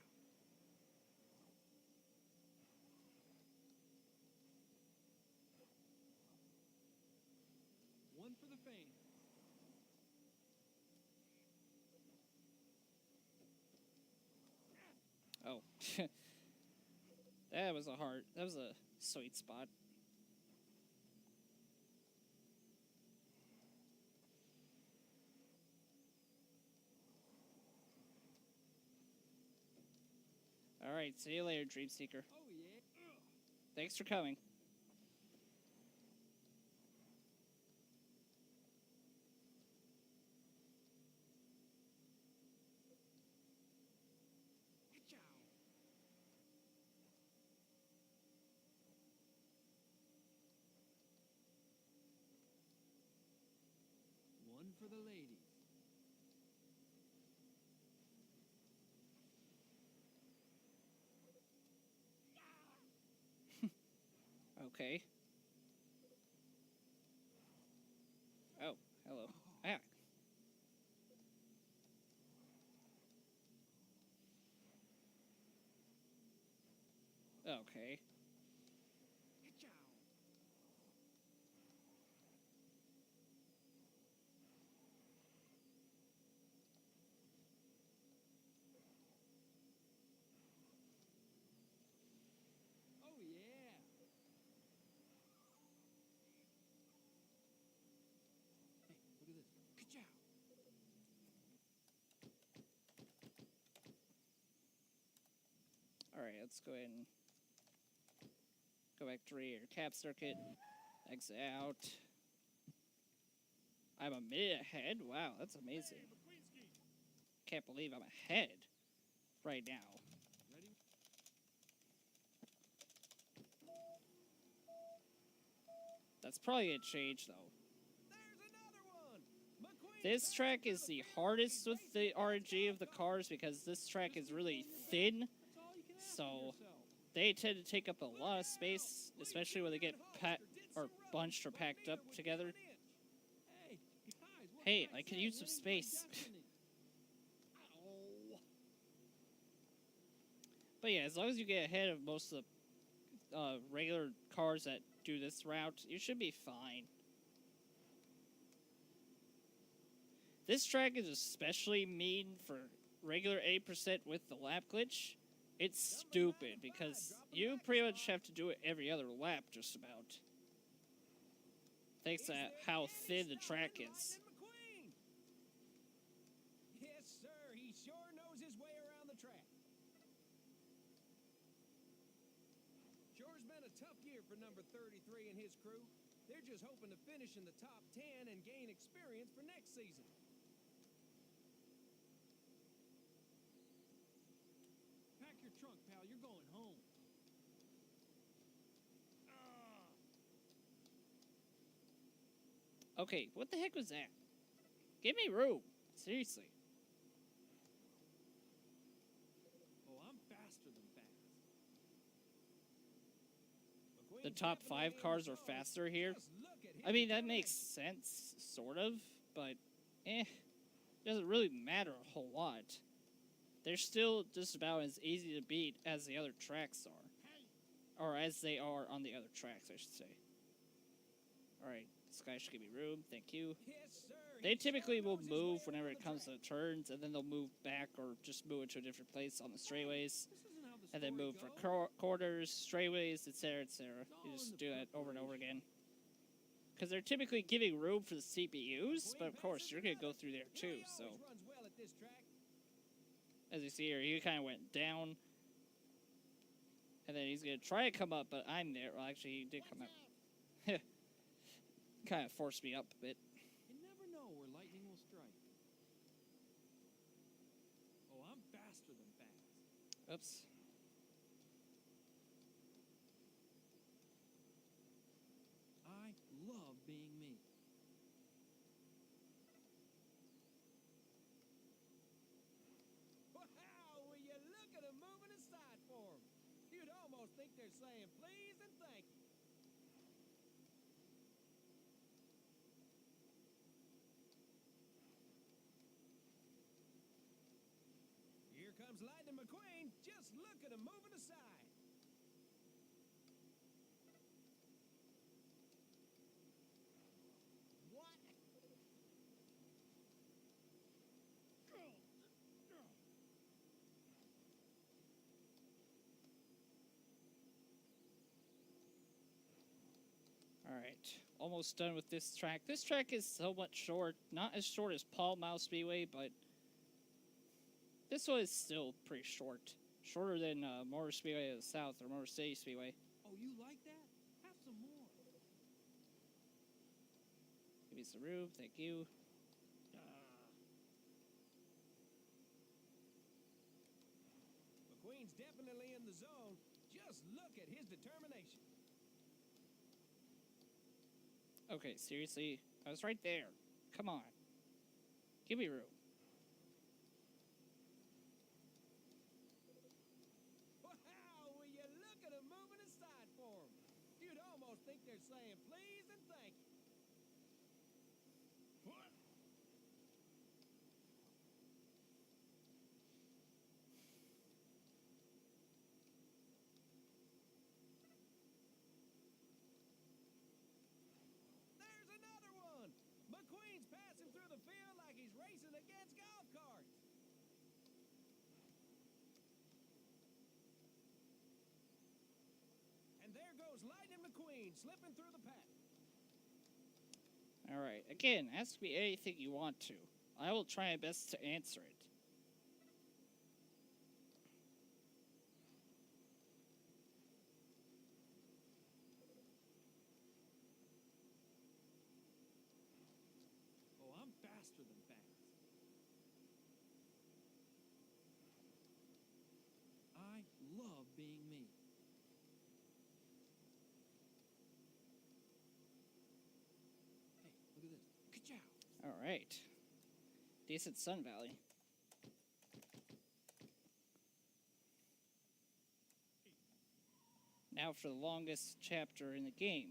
One for the fame. Oh. That was a sweet spot. Alright, see you later, Dream Seeker. Oh yeah. Thanks for coming. Ka-chow. One for the ladies. Okay. Oh, hello. Ah. Okay. Ka-chow. Oh yeah. Hey, look at this. Ka-chow. Alright, let's go ahead and go back to your cap circuit. Exit out. I'm a minute ahead? Wow, that's amazing. Can't believe I'm ahead right now. Ready? That's probably gonna change though. There's another one. McQueen This track is the hardest with the RNG of the cars because this track is really thin, so they tend to take up a lot of space, especially when they get bunched or packed up together. Hey, I could use some space. But yeah, as long as you get ahead of most of the regular cars that do this route, you should be fine. This track is especially mean for regular 8% with the lap glitch. It's stupid because you pretty much have to do it every other lap just about. Thanks to how thin the track is. Yes, sir. He sure knows his way around the track. Sure's been a tough year for number 33 and his crew. They're just hoping to finish in the top 10 and gain experience for next season. Pack your trunk, pal. You're going home. Okay, what the heck was that? Give me room. Seriously. Oh, I'm faster than fast. The McQueen's top definitely 5 in cars the are zone. faster here. Just look at his I mean, that makes determination. sense, sort of, but doesn't really matter a whole lot. They're still just about as easy to beat as the other tracks are. Or as they are on the other tracks, I should say. Alright, this guy should give me room, thank you. Yes, sir. They He typically sure will knows his way move whenever around it the comes to track. the turns, and then they'll move back or just move it to a different place on the straightaways. This isn't how the And then story move goes. for corners, straightaways, etc., etc. You all just in do the that over and over preparation. again. Because they're typically giving room for the CPUs, but of course, you're going to go through there You know, too, he so... always runs well at this track. As you see here, he kind of went down. And then he's going to try to come up, but I'm there. Well, actually, he did come up. Kind of forced me up a bit. You never know where lightning will strike. Oh, I'm faster than fast. Oops. I love being me. Wow, will you look at them moving aside for them? You'd almost think they're saying please and thank you. Here comes Lightning McQueen. Just look at him moving aside. What? Alright. Almost done with this track. This track is somewhat short. Not as short as Paul Mile Speedway, but... this one is still pretty short. Shorter than Motor Speedway of the South or Motor City Speedway. Oh, you like that? Have some more. Give me some room, thank you. McQueen's definitely in the zone. Just look at his determination. Okay, seriously? I was right there. Come on. Give me room. Wow, will you look at him moving aside for him? You'd almost think they're saying please and thank you. What? There's another one. McQueen's passing through the field like he's racing against golf carts. And there goes Lightning McQueen slipping through the pack. Alright, again, ask me anything you want to. I will try my best to answer it. Oh, I'm faster than fast. I love being me. Alright. Decent Sun Valley. Now for the longest chapter in the game.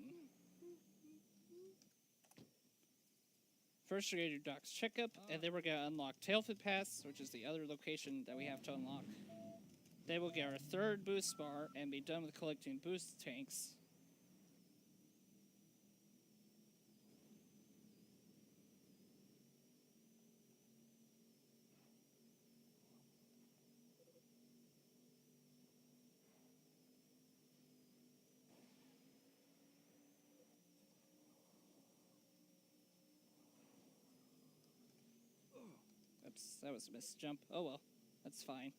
First, we're going to do Doc's Checkup, and then we're going to unlock Tailfin Pass, which is the other location that we have to unlock. Then we'll get our third boost bar and be done with collecting boost tanks. Oops, that was a missed jump. Oh well, that's fine.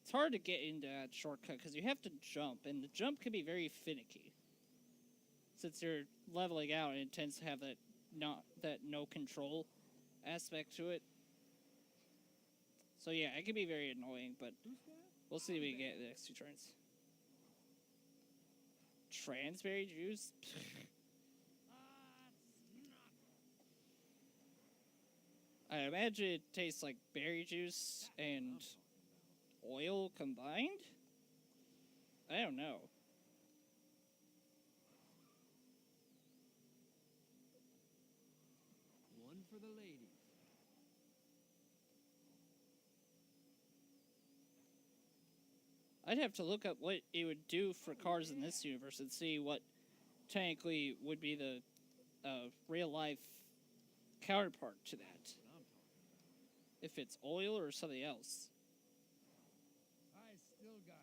It's hard to get into that shortcut because you have to jump, and the jump can be very finicky. Since you're leveling out, and it tends to have that no control aspect to it. So yeah, it can be very annoying, but we'll see what we get in the next 2 turns. Transberry juice? I imagine it tastes like berry juice and oil combined? I don't know. One for the ladies. I'd have to look up what it would do for cars in this universe and see what technically would be the real-life counterpart to that. If it's oil or something else. I still got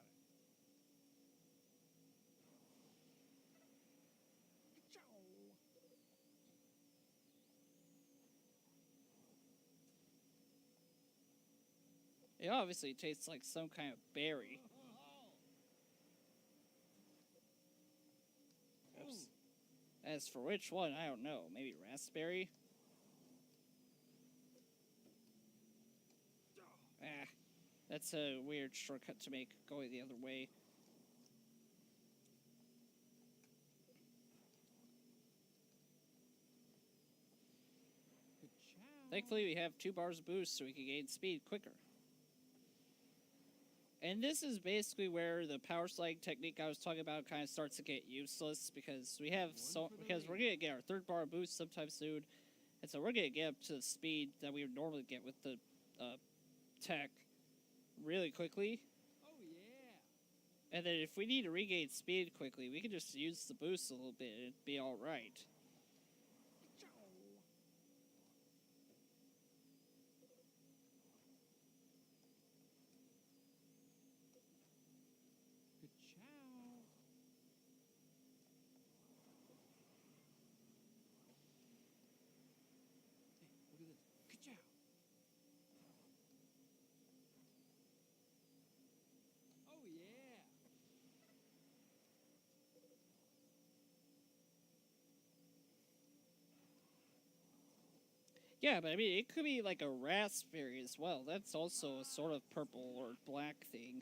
it. It obviously tastes like some kind of berry. Oops. As for which one, I don't know. Maybe raspberry? Ah, that's a weird shortcut to make going the other way. Thankfully, we have 2 bars of boost so we can gain speed quicker. And this is basically where the power slide technique I was talking about kind of starts to get useless because we're gonna get our 3rd bar of boost sometime soon, and so we're gonna get up to the speed that we would normally get with the tech really quickly. Oh yeah. And then if we need to regain speed quickly, we can just use the boost a little bit and it'd be alright. Yeah, but I mean, it could be like a raspberry as well. That's also a sort of purple or black thing.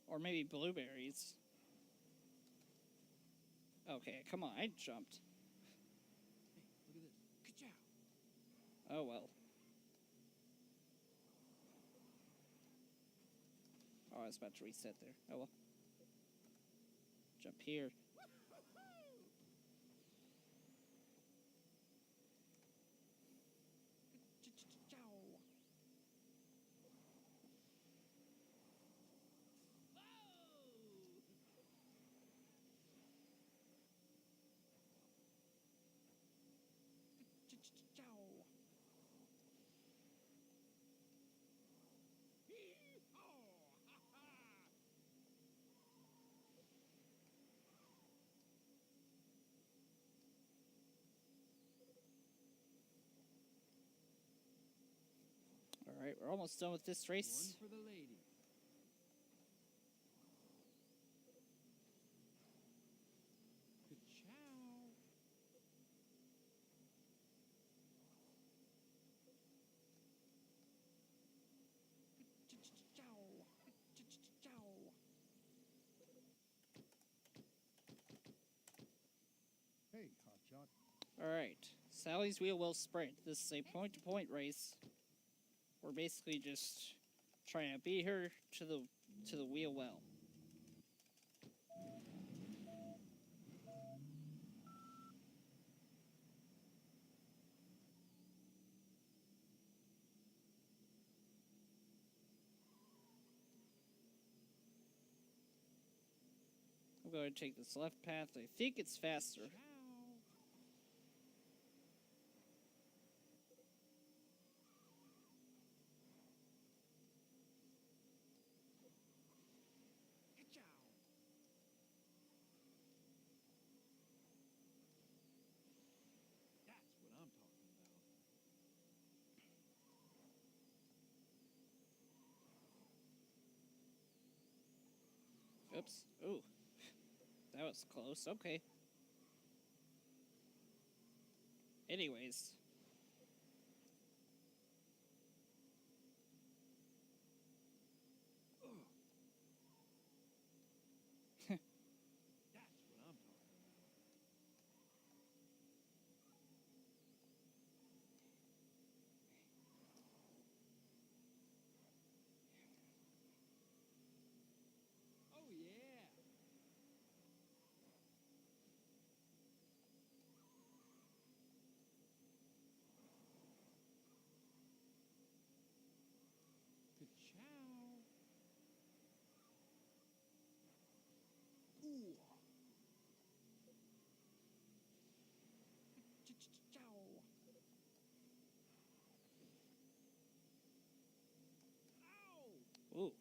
Or maybe blueberries. Okay, come on, I jumped. Hey, look at this. Oh well. Oh, I was about to reset there. Oh well. Jump here. Alright, we're almost done with this race. One for the ladies. Hey, hotshot. Alright, Sally's Wheel Well Sprint. This is a point-to-point race. We're basically just trying to beat her to the wheel well. I'm going to take this left path. I think it's faster. That's what I'm talking about. Oops. Ooh. That was close. Okay. Anyways. That's what I'm talking about. Oh yeah. Ka-chow. Ooh. Ka-chow. Ow. Ooh.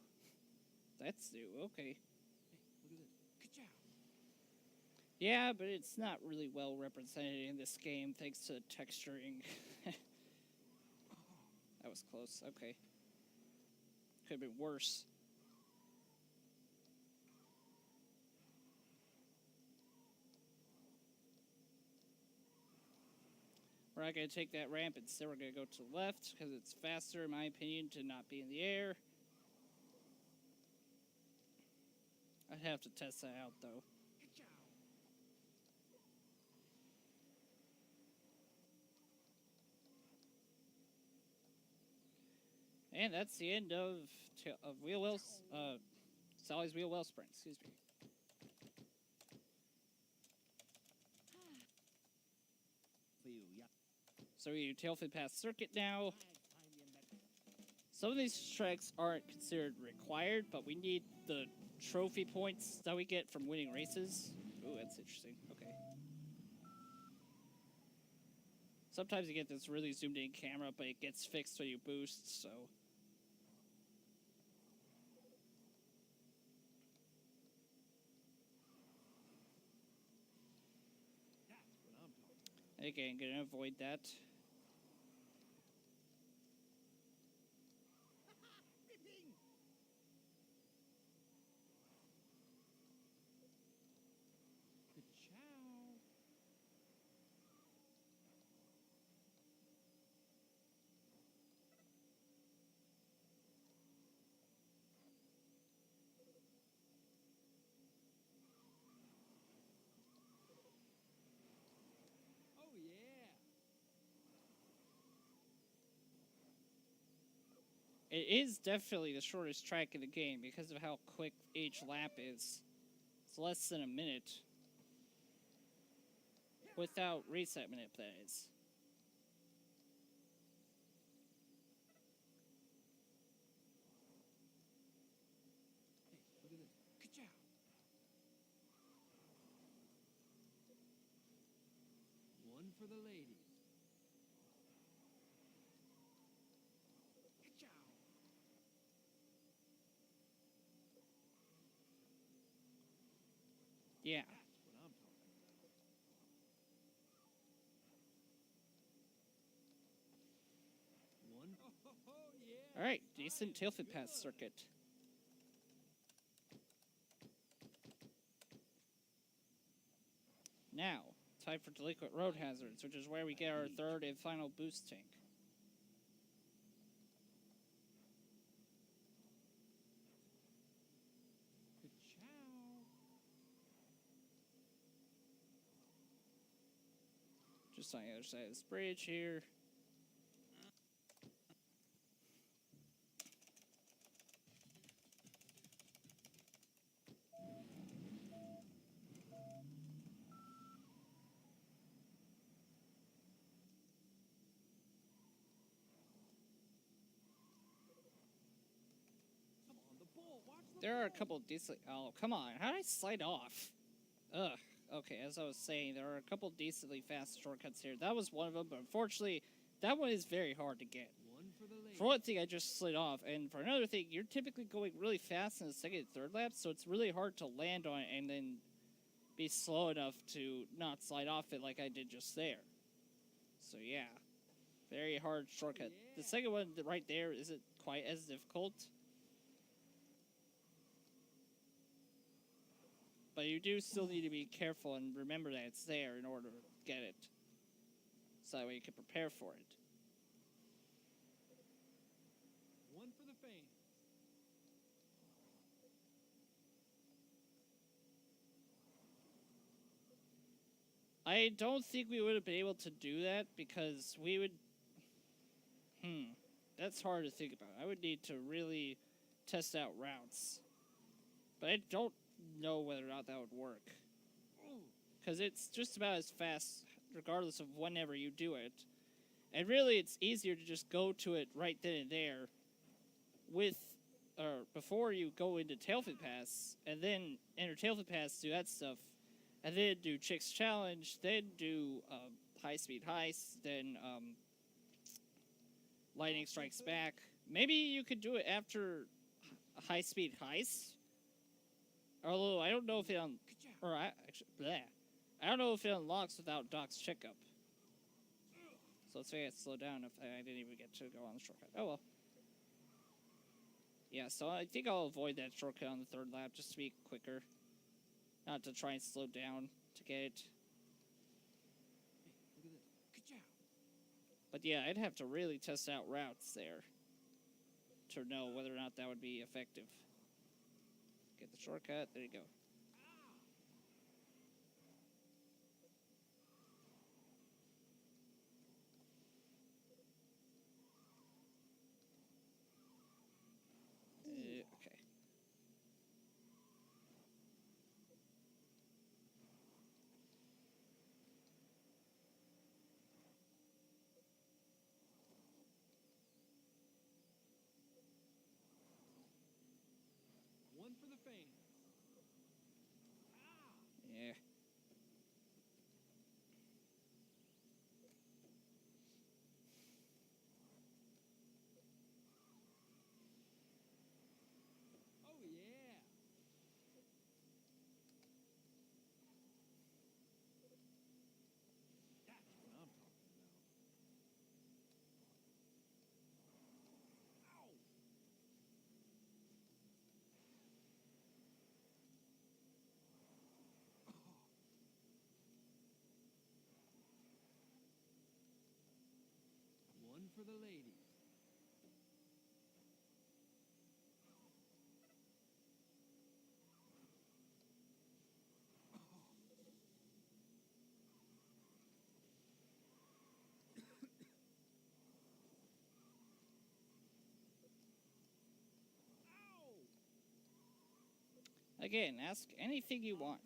That's new. Okay. Hey, look at this. Ka-chow. Yeah, but it's not really well represented in this game thanks to the texturing. That was close. Okay. Could have been worse. We're not going to take that ramp. Instead, we're going to go to the left because it's faster, in my opinion, to not be in the air. I'd have to test that out, though. Ka-chow. And that's the end of Wheel Well, Sally's Wheel Well Sprint. Excuse me. So we tailflip past circuit now. Some of these tracks aren't considered required, but we need the trophy points that we get from winning races. Ooh, that's interesting. Okay. Sometimes you get this really zoomed in camera, but it gets fixed when you boost, so. That's what I'm talking about. Again, gonna avoid that. Ripping! Ka-chow. Oh yeah. It is definitely the shortest track in the game because of how quick each lap is. It's less than a minute. Without reset minute, that is. Hey, look at this. Ka-chow. One for the ladies. Ka-chow. Yeah. That's what I'm talking about. One. Oh yeah. Alright, decent Time tailflip pass good. circuit. Now, time for delinquent road hazards, which is where we get our third and final boost tank. Ka-chow. Just on the other side of this bridge here. Come on, the ball. Watch the There are a ball. couple decent... Oh, come on. How did I slide off? Ugh. Okay, as I was saying, there are a couple decently fast shortcuts here. That was one of them, but unfortunately, that one is very hard to get. One for the lady. For one thing, I just slid off, and for another thing, you're typically going really fast in the second and third lap, so it's really hard to land on it and then be slow enough to not slide off it like I did just there. So yeah, very hard shortcut. The second one right there isn't quite as difficult. But you do still need to be careful and remember that it's there in order to get it. So that way you can prepare for it. One for the fans. I don't think we would have been able to do that because we would... That's hard to think about. I would need to really test out routes. But I don't know whether or not that would work. Because it's just about as fast regardless of whenever you do it. And really, it's easier to just go to it right then and there before you go into Tailfin Pass, and then enter Tailfin Pass, do that stuff, and then do Chick's Challenge, then do High Speed Heist, then Lightning Strikes Back. Maybe you could do it after High Speed Heist. Although I don't know if it I don't know if it unlocks without Doc's checkup. So let's say I slow down if I didn't even get to go on the shortcut. Oh well. Yeah, so I think I'll avoid that shortcut on the third lap just to be quicker. Not to try and slow down to get it. Hey, look at this. Good job. But yeah, I'd have to really test out routes there to know whether or not that would be effective. Get the shortcut, there you go. Okay. One for the fans. Yeah. Oh, yeah. That's what I'm talking about. Ow. One for the ladies. Again, ask anything you want.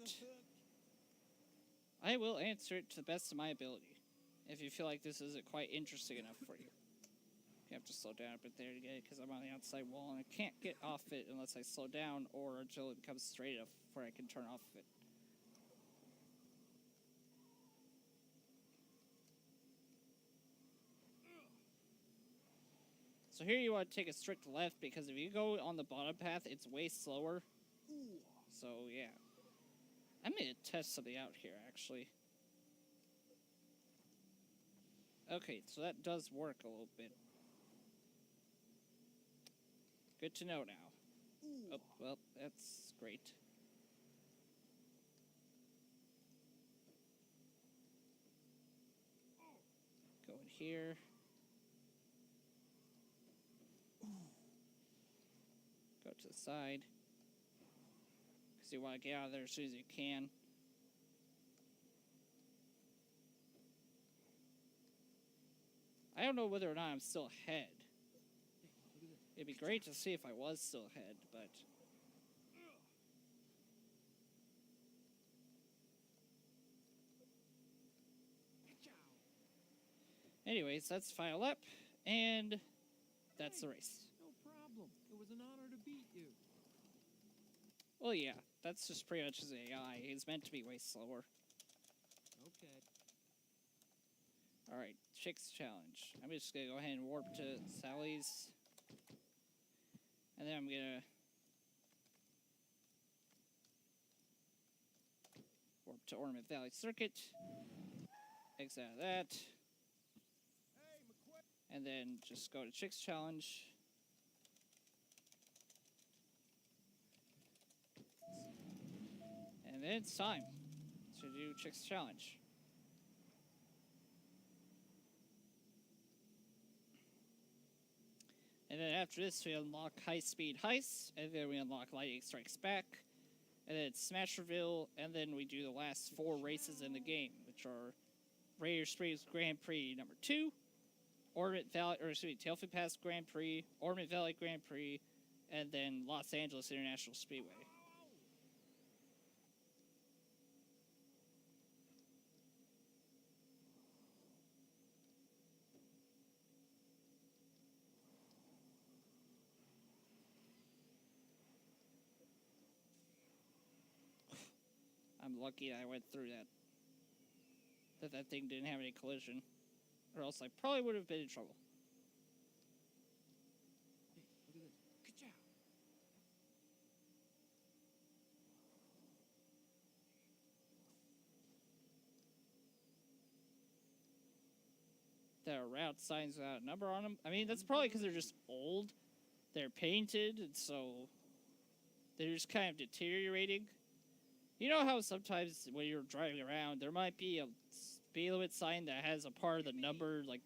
I will answer it to the best of my ability. If you feel like this isn't quite interesting enough for you. You have to slow down a bit there to get it because I'm on the outside wall and I can't get off it unless I slow down or until it becomes straight enough where I can turn off of it. So here you want to take a strict left because if you go on the bottom path, it's way slower. So yeah. I'm going to test something out here actually. Okay, so that does work a little bit. Good to know now. Oh, well, that's great. Go in here. Go to the side. Because you want to get out of there as soon as you can. I don't know whether or not I'm still ahead. It'd be great to see if I was still ahead, but... Anyways, that's final lap, and that's the race. No problem. It was an honor to beat you. Well, yeah, that's just pretty much his AI. He's meant to be way slower. Okay. Alright, Chicks Challenge. I'm just gonna go ahead and warp to Sally's. And then I'm gonna... warp to Ornament Valley Circuit. Exit out of that. And then just go to Chicks Challenge. And then it's time to do Chicks Challenge. And then after this, we unlock High Speed Heist, and then we unlock Lightning Strikes Back, and then it's Smash Reveal, and then we do the last 4 races in the game, which are Raider Springs Grand Prix number 2, Ornament Valley, or excuse me, Tailfin Pass Grand Prix, Ornament Valley Grand Prix, and then Los Angeles International Speedway. I'm lucky I went through that. That thing didn't have any collision. Or else I probably would have been in trouble. Hey, look at this. Good job. There are route signs without a number on them. I mean, that's probably because they're just old. They're painted, and so they're just kind of deteriorating. You know how sometimes when you're driving around, there might be a speed limit sign that has a part of the number, like,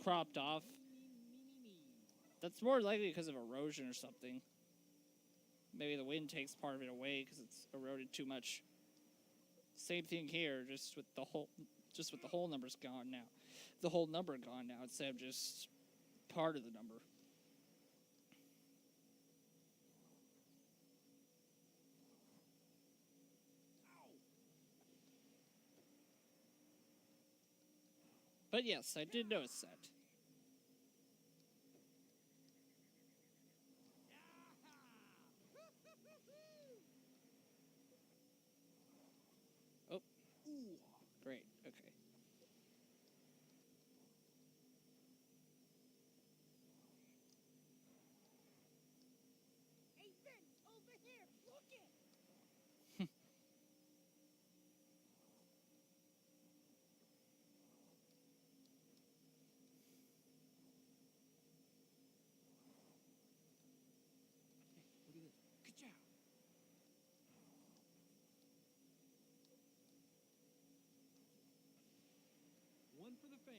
cropped off? That's more likely because of erosion or something. Maybe the wind takes part of it away because it's eroded too much. Same thing here, just with the whole number's gone now. The whole number gone now instead of just part of the number. But yes, I did notice that. Oh. Great, okay. Hey, Vince, over here, look it! Look at this. Good job. One for the fans.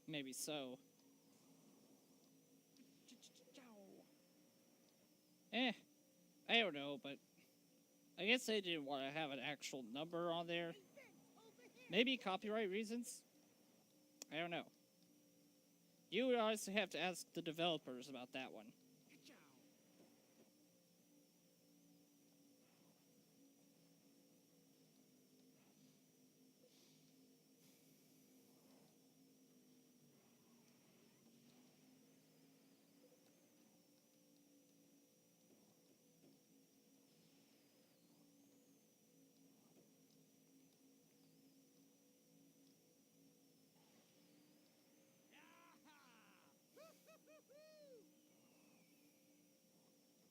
Maybe so. I don't know, but I guess they didn't want to have an actual number on there. Maybe copyright reasons? I don't know. You would honestly have to ask the developers about that one. Good job.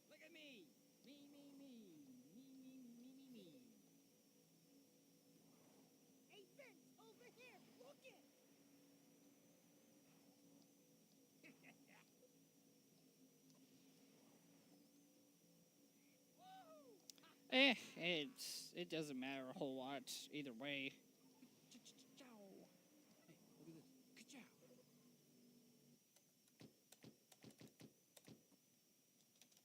Look at me. Me, me, me. Me, me, me, me, me. Hey, Vince, over here, look it! It doesn't matter a whole lot either way. Hey, look at this. Good job.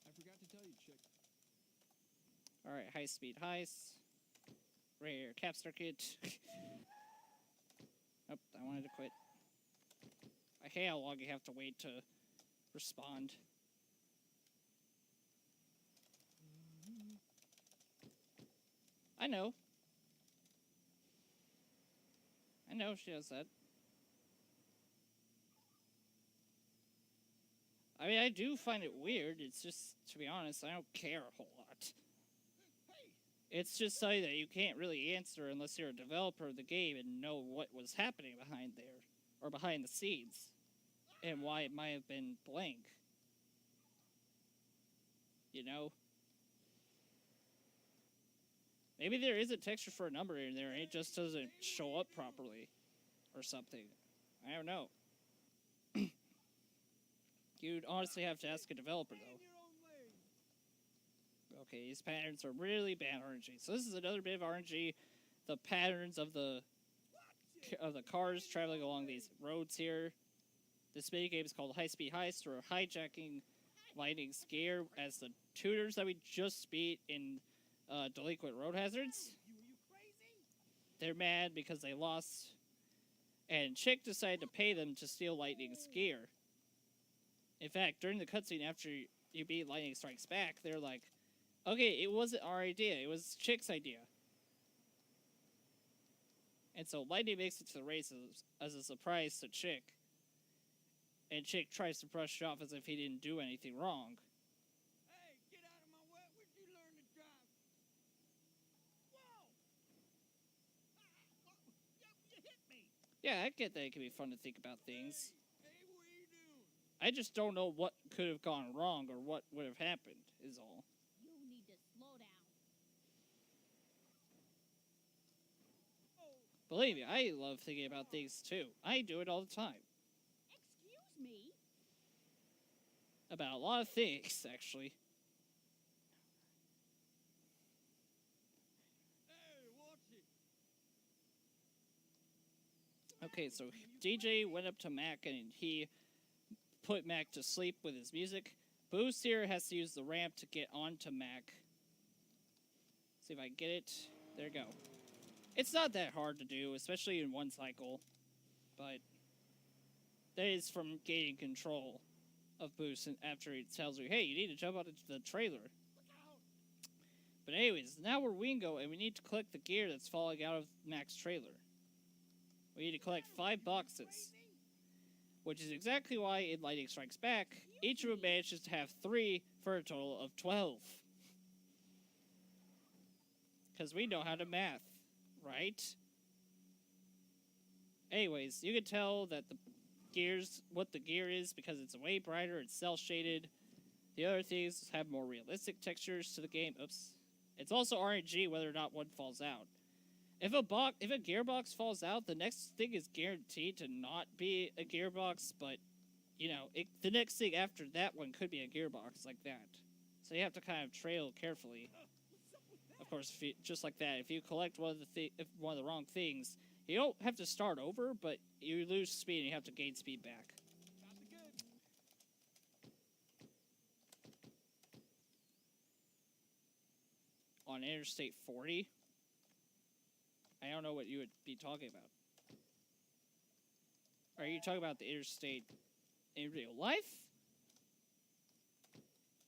I forgot to tell you, Chick. Alright, high-speed heist. Rare cap circuit. Oh, I wanted to quit. I hate how long you have to wait to respond. I know. I know she does that. I mean, I do find it weird. It's just, to be honest, I don't care a whole lot. It's just something that you can't really answer unless you're a developer of the game and know what was happening behind there, or behind the scenes, and why it might have been blank. You know? Maybe there is a texture for a number in there and it just doesn't show up properly, or something. I don't know. You'd honestly have to ask a developer, though. Okay, these patterns are really bad RNG. So this is another bit of RNG. The patterns of the cars traveling along these roads here. This minigame is called High Speed Heist, or hijacking lightning's gear as the tutors that we just beat in Delinquent Road Hazards. They're mad because they lost, and Jak decided to pay them to steal lightning's gear. In fact, during the cutscene after you beat Lightning Strikes Back, they're like, okay, it wasn't our idea, it was Jak's idea. And so Lightning makes it to the race as a surprise to Jak. And Jak tries to brush it off as if he didn't do anything wrong. Hey, get out of my way. Where'd you learn to drive? Whoa! You hit me. Yeah, I get that it can be fun to think about things. Hey, what are you doing? I just don't know what could have gone wrong or what would have happened, is all. You need to slow down. Believe me, I love thinking about things too. I do it all the time. Excuse me? About a lot of things, actually. Hey, watch it. Okay, so DJ went up to Mac and he put Mac to sleep with his music. Boost here has to use the ramp to get onto Mac. See if I can get it. There you go. It's not that hard to do, especially in one cycle. But that is from gaining control of Boost after he tells you, hey, you need to jump out of the trailer. But anyways, now we're Wingo and we need to collect the gear that's falling out of Mac's trailer. We need to collect 5 boxes. Which is exactly why in Lightning Strikes Back, each of them manages to have 3 for a total of 12. Because we know how to math, right? Anyways, you can tell that what the gear is because it's way brighter, it's cel-shaded. The other things have more realistic textures to the game. Oops. It's also RNG whether or not one falls out. If a gearbox falls out, the next thing is guaranteed to not be a gearbox, but, you know, the next thing after that one could be a gearbox like that. So you have to kind of trail carefully. Of course, just like that, if you collect one of the wrong things, you don't have to start over, but you lose speed and you have to gain speed back. On Interstate 40? I don't know what you would be talking about. Are you talking about the interstate in real life?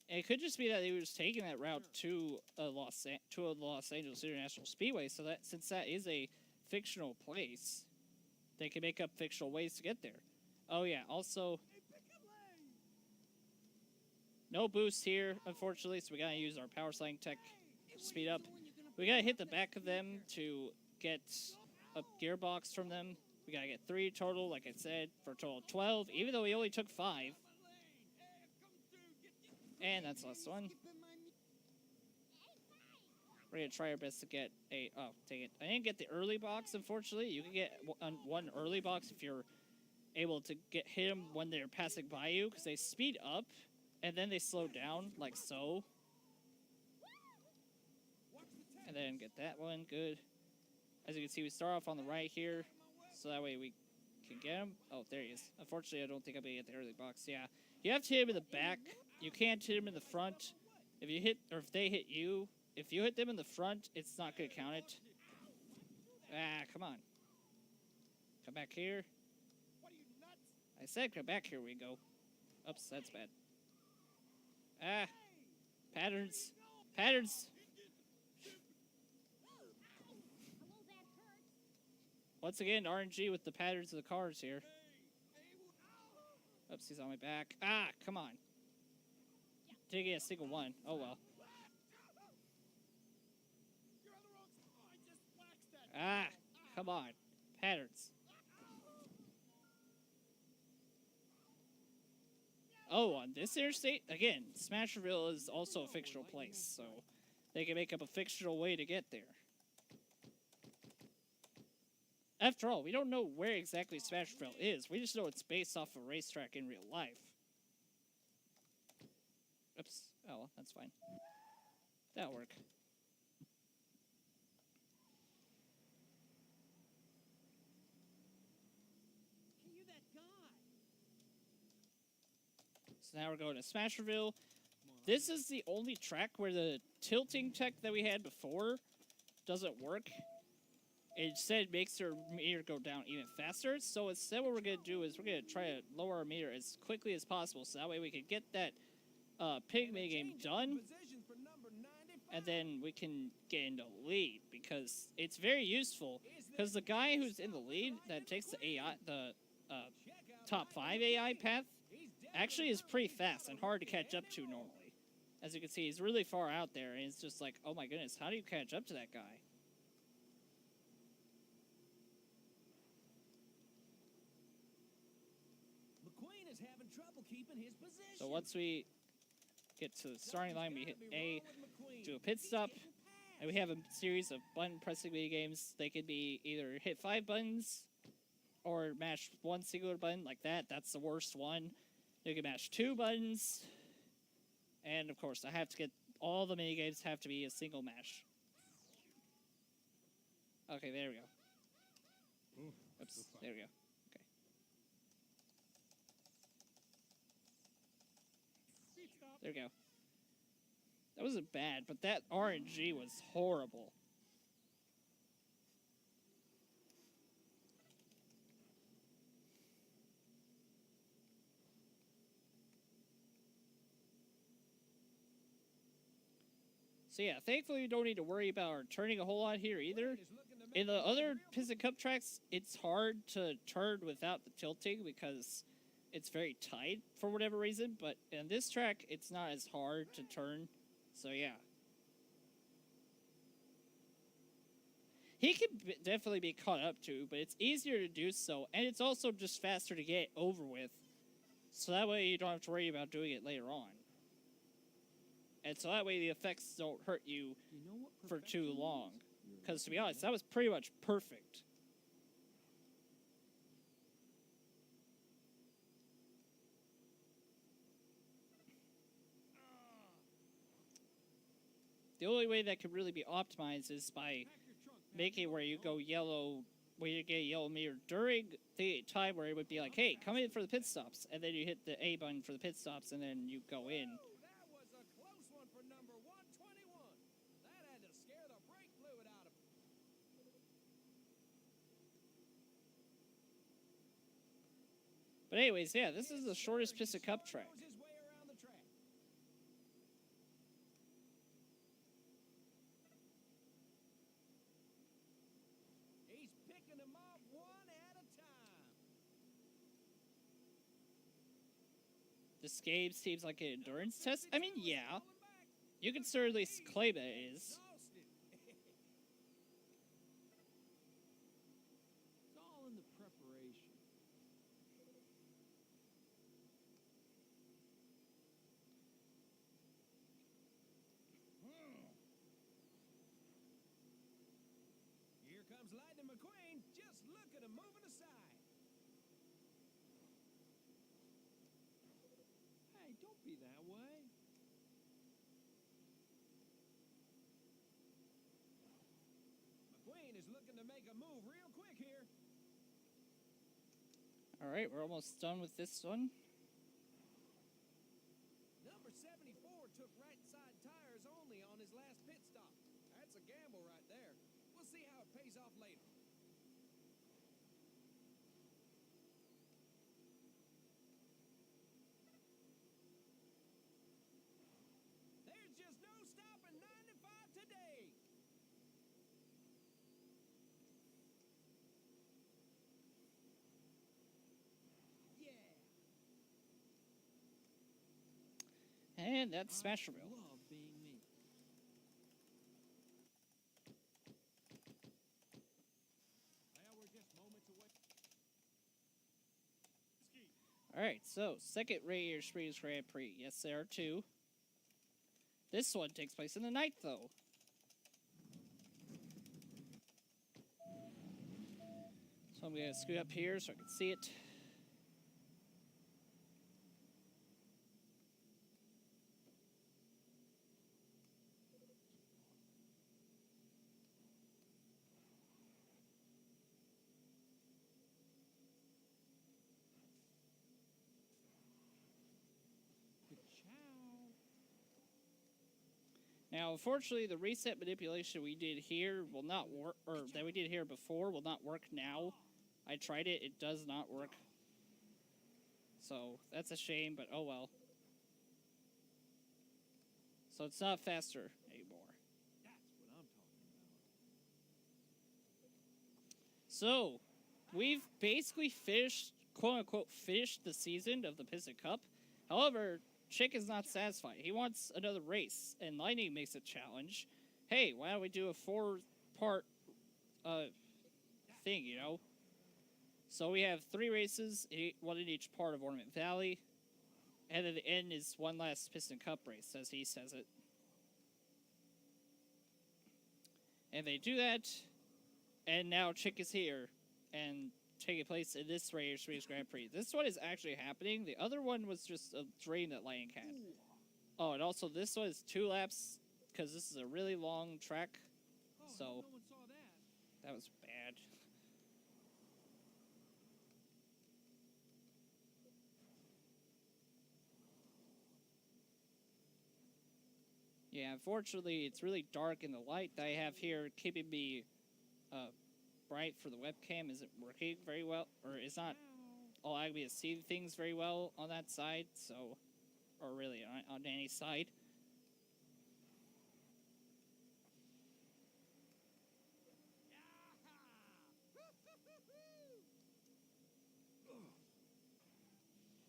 And it could just be that he was taking that route to a Los Angeles International Speedway, so that since that is a fictional place, they can make up fictional ways to get there. Oh yeah, also, no boost here, unfortunately, so we gotta use our power sliding tech to speed up. We gotta hit the back of them to get a gearbox from them. We gotta get 3 total, like I said, for a total of 12, even though we only took 5. And that's the last one. We're gonna try our best to get a... Oh, dang it. I didn't get the early box, unfortunately. You can get one early box if you're able to hit them when they're passing by you, because they speed up, and then they slow down, like so. And then get that one, good. As you can see, we start off on the right here, so that way we can get him. Oh, there he is. Unfortunately, I don't think I'm going to get the early box. Yeah, you have to hit him in the back. You can't hit him in the front. If you hit, or if they hit you, if you hit them in the front, it's not going to count it. Ah, come on. Come back here. What are you, nuts? I said come back here we go. Oops, that's bad. Ah, patterns. Patterns. Hello, that hurts. Once again, RNG with the patterns of the cars here. Oops, he's on my back. Ah, come on. Didn't get a single one. Oh well. You're on the wrong spot. I just waxed that. Ah, come on. Patterns. Oh, on this interstate, again, Smasherville is also a fictional place, so they can make up a fictional way to get there. After all, we don't know where exactly Smasherville is. We just know it's based off a racetrack in real life. Oops. Oh, well, that's fine. That'll work. Hey, you that guy. So now we're going to Smasherville. This is the only track where the tilting tech that we had before doesn't work. It instead makes your meter go down even faster. So instead what we're going to do is we're going to try to lower our meter as quickly as possible. So that way we can get that pig minigame done. Position for number 95. And then we can get into lead. Because it's very useful. Because the guy who's in the lead that takes the AI, the top 5 AI path, actually is pretty fast and hard to catch up to normally. As you can see, he's really far out there, and it's just like, oh my goodness, how do you catch up to that guy? McQueen is having trouble keeping his position. So once we get to the starting line, we hit A, do a pit stop, and we have a series of button pressing mini games. They could be either hit 5 buttons, or mash one singular button like that. That's the worst one. You can mash 2 buttons. And, of course, I have to get... All the minigames have to be a single mash. Okay, there we go. Oops, there we go. Okay. There we go. That wasn't bad, but that RNG was horrible. So yeah, thankfully we don't need to worry about turning a whole lot here either. In the other Piston Cup tracks, it's hard to turn without the tilting because it's very tight for whatever reason, but in this track, it's not as hard to turn, so yeah. He can definitely be caught up to, but it's easier to do so, and it's also just faster to get over with, so that way you don't have to worry about doing it later on. And so that way the effects don't hurt you for too long. Because to be honest, that was pretty much perfect. The only way that could really be optimized is by making it where you go yellow, where you get a yellow meter during the time where it would be like, hey, come in for the pit stops. And then you hit the A button for the pit stops, and then you go in. But anyways, yeah, this is the shortest Piston Cup track. He's picking them off one at a time. This game seems like an endurance test. I mean, yeah, you can certainly claim that it is. It's all in the preparation. Here comes Lightning McQueen. Just look at him moving aside. Hey, don't be that way. McQueen is looking to make a move real quick here. Alright, we're almost done with this one. Number 74 took right side tires only on his last pit stop. And that's Smasherville. Love being me. Well, we're just moments away. Alright, so second Radiator Springs Grand Prix. Yes, there are two. This one takes place in the night, though. So I'm going to scoot up here so I can see it. Now, unfortunately, the reset manipulation we did here will not work, or that we did here before will not work now. I tried it, it does not work. So, that's a shame, but oh well. So it's not faster anymore. That's what I'm talking about. So, we've basically finished, quote-unquote, finished the season of the Piston Cup. However, Chick is not satisfied. He wants another race, and Lightning makes a challenge. Hey, why don't we do a 4-part thing, you know? So we have 3 races, one in each part of Ornament Valley, and at the end is one last Piston Cup race, as he says it. And they do that, and now Chick is here, and taking place in this Radiator Springs Grand Prix. This one is actually happening. The other one was just a drain that Lightning had. Oh, and also this one is 2 laps, because this is a really long track, so No one saw that. that was bad. Yeah, unfortunately, it's really dark in the light that I have here, keeping me bright for the webcam isn't working very well, or it's not allowing me to see things very well on that side, so, or really on any side.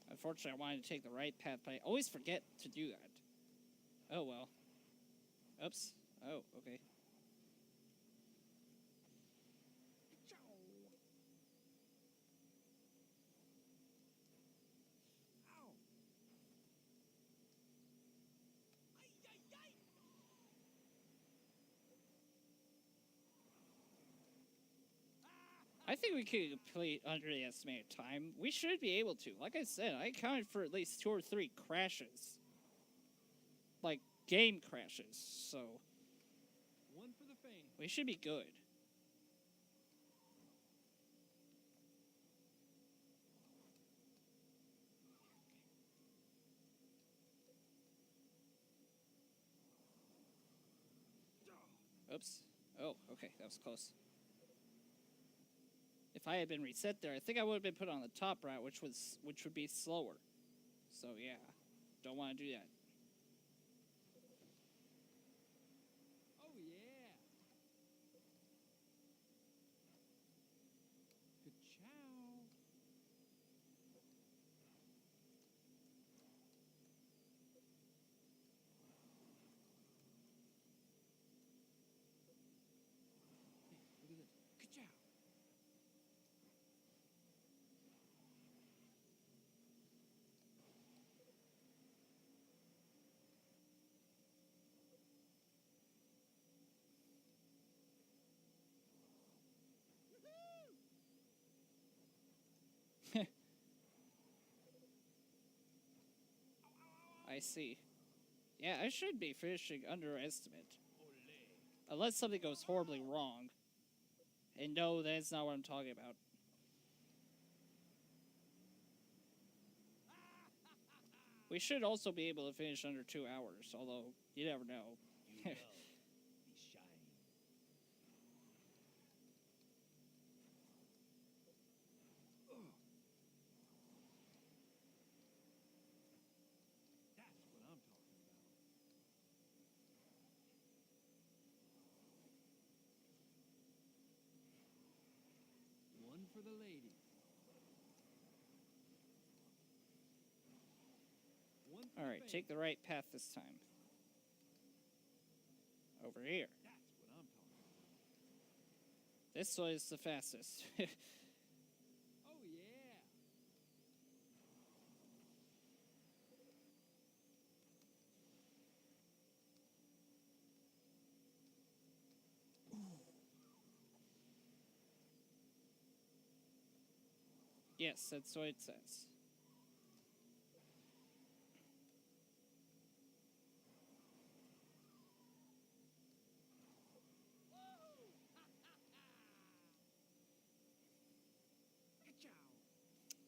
Unfortunately, I wanted to take the right path, but I always forget to do that. Oh well. Oops. Oh, okay. I think we could complete under the estimated time. We should be able to. Like I said, I accounted for at least 2 or 3 crashes. Like, game crashes, so One for the fame. we should be good. Oops. Oh, okay, that was close. If I had been reset there, I think I would have been put on the top route, which would be slower. So yeah, don't want to do that. Oh yeah. Good chow. Hey, look at this. Good chow. I see. Yeah, I should be finishing under estimate. Unless something goes horribly wrong. And no, that's not what I'm talking about. We should also be able to finish under 2 hours, although you never know. You will be shining. That's what I'm talking about. One for the ladies. One for Alright, take the right path this time. Over here. That's what I'm talking about. This way is the fastest. Oh, yeah. Yes, that's what it says.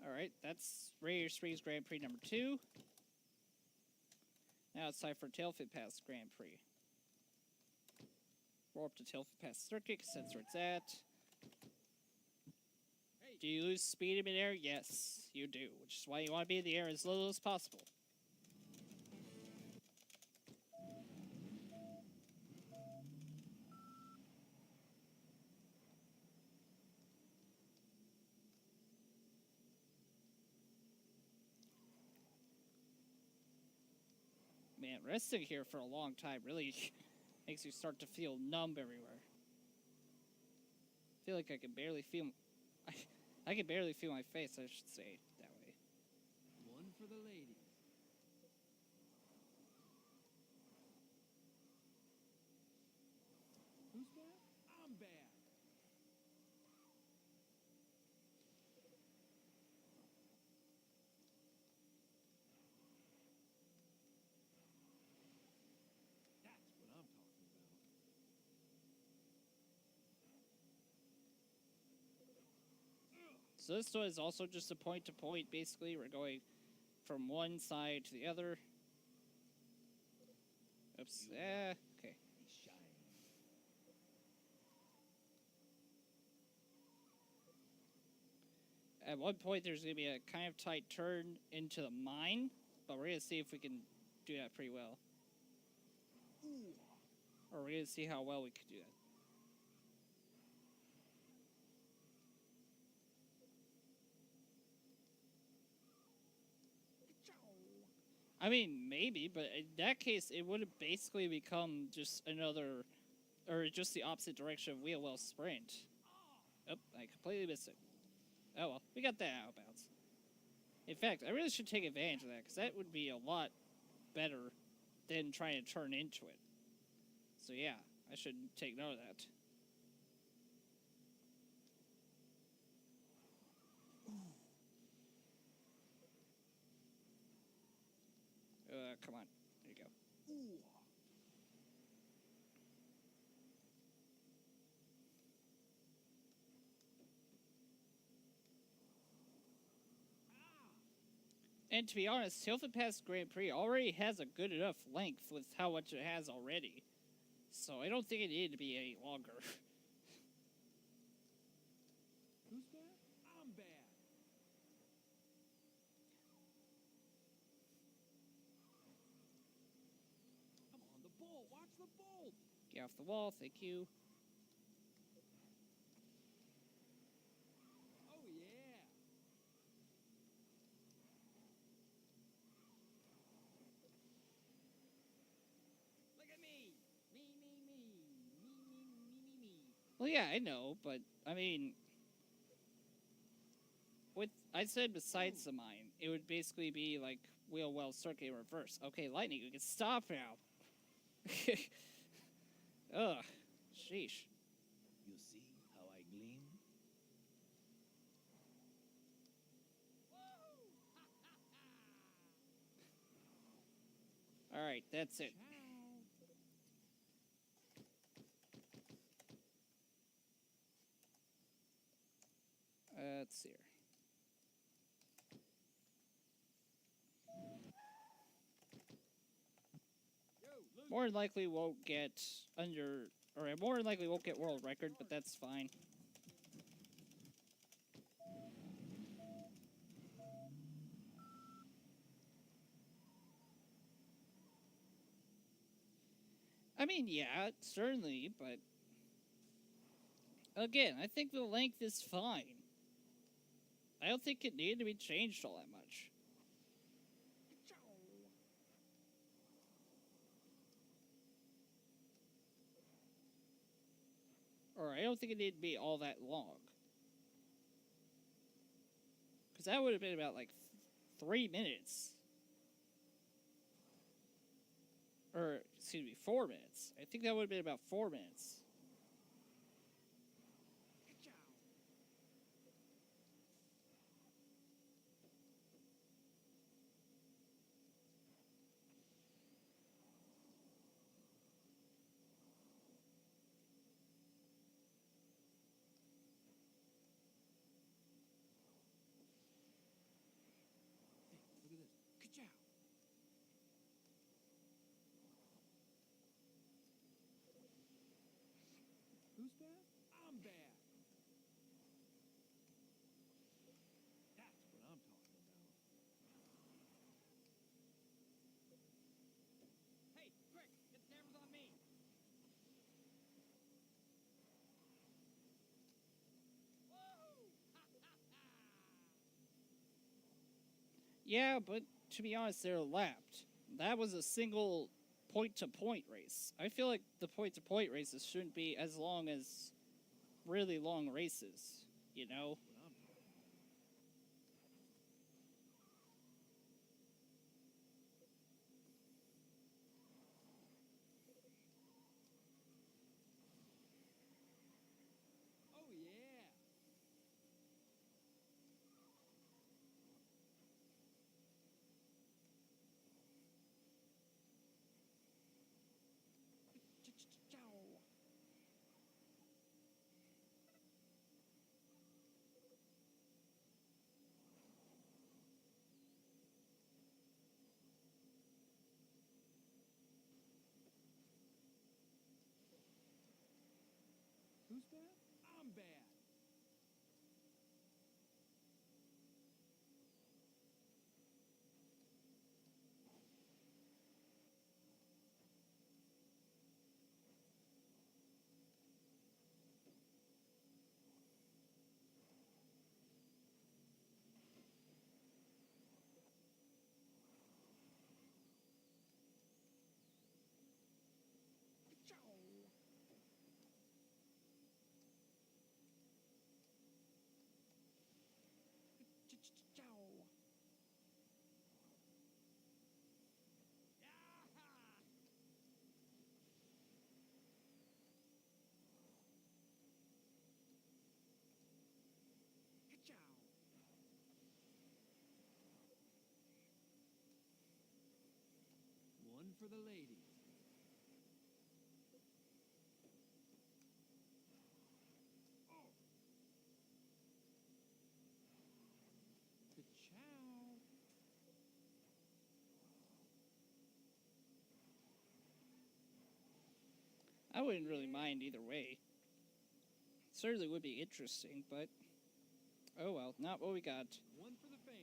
Alright, that's Radiator Springs Grand Prix number 2. Now it's time for Tailfit Pass Grand Prix. Roll up to Tailfit Pass Circuit, because that's where it's at. Do you lose speed in midair? Yes, you do, which is why you want to be in the air as little as possible. Man, resting here for a long time really makes you start to feel numb everywhere. I feel like I can barely feel... I can barely feel my face, I should say, that way. One for the ladies. Who's bad? I'm bad. That's what I'm talking about. So this one is also just a point-to-point, basically. We're going from one side to the other. Oops. Okay. At one point, there's going to be a kind of tight turn into the mine, but we're going to see if we can do that pretty well. Or we're going to see how well we can do that. I mean, maybe, but in that case, it would have basically become just another, or just the opposite direction of wheel well sprint. Oh, I completely missed it. Oh well, we got that out of bounds. In fact, I really should take advantage of that, because that would be a lot better than trying to turn into it. So yeah, I should take note of that. Come on. There you go. And to be honest, Tailfit Pass Grand Prix already has a good enough length with how much it has already. So I don't think it needed to be any longer. Who's bad? I'm bad. Come on, the bull. Watch the bull. Get off the wall, thank you. Oh, yeah. Look at me. Me. Well, yeah, I know, but, I mean... I said besides the mine, it would basically be like wheel well circuit in reverse. Okay, Lightning, we can stop now. Ugh, sheesh. You see how I gleam? Alright, that's it. Let's see here. More than likely won't get under, or more than likely won't get world record, but that's fine. I mean, yeah, certainly, but again, I think the length is fine. I don't think it needed to be changed all that much. Or I don't think it needed to be all that long. Because that would have been about like 3 minutes. Or, excuse me, 4 minutes. I think that would have been about 4 minutes. Look at this. Ka-chow. Who's bad? I'm bad. That's what I'm talking about. Hey, quick, get the cameras on me. Woo! Ha ha ha! Yeah, but to be honest, they're lapped. That was a single point-to-point race. I feel like the point-to-point races shouldn't be as long as really long races, you know? What I'm talking about. Oh yeah. Chow. Who's bad? I'm bad. Chow. Chow. Chow. One for the ladies. Oh. Ka-chow. I wouldn't really mind either way. Certainly would be interesting, but oh well, not what we got. One for the fans.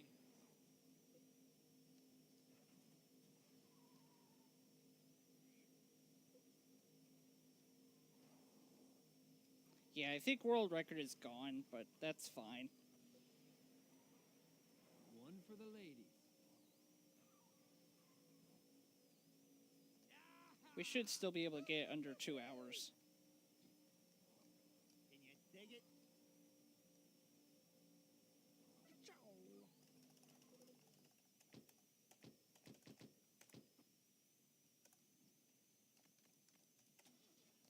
Yeah, I think world record is gone, but that's fine. One for the ladies. We should still be able to get it under 2 hours. Can you dig it? Chow.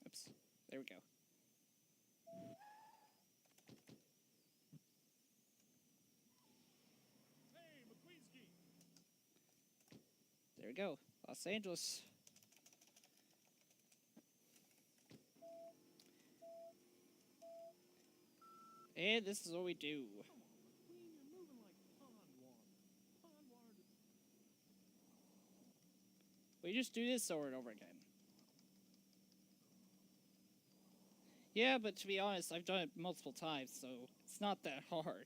Oops. There we go. Hey, McQueensky. There we go. Los Angeles. And this is what we do. Come on, McQueen, you're moving like pond water. Pond water. We just do this over and over again. Yeah, but to be honest, I've done it multiple times, so it's not that hard.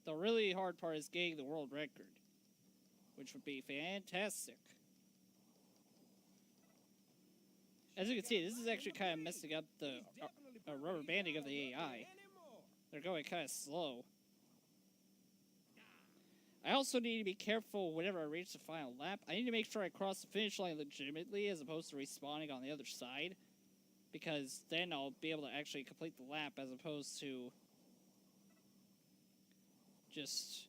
The really hard part is getting the world record, which would be fantastic. As you can see, this is actually kind of messing up the rubber banding of the AI. They're going kind of slow. I also need to be careful whenever I reach the final lap. I need to make sure I cross the finish line legitimately as opposed to respawning on the other side. because then I'll be able to actually complete the lap as opposed to just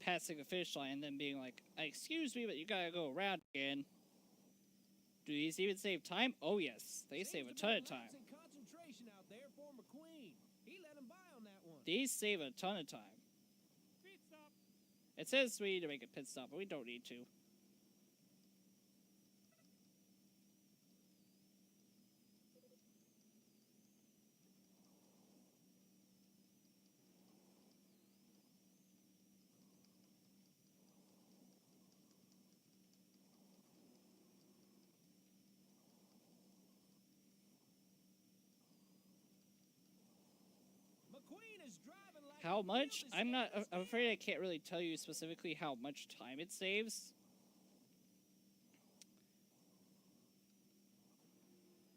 passing the finish line and then being like, excuse me, but you gotta go around again. Do these even save time? Oh yes, they save a ton of time. Concentration out there for McQueen. He let him by on that one. These save a ton of time. Pit stop. It says we need to make a pit stop, but we don't need to. McQueen is driving like How the much? field is I'm not. set I'm afraid I can't really tell you specifically how much time it saves.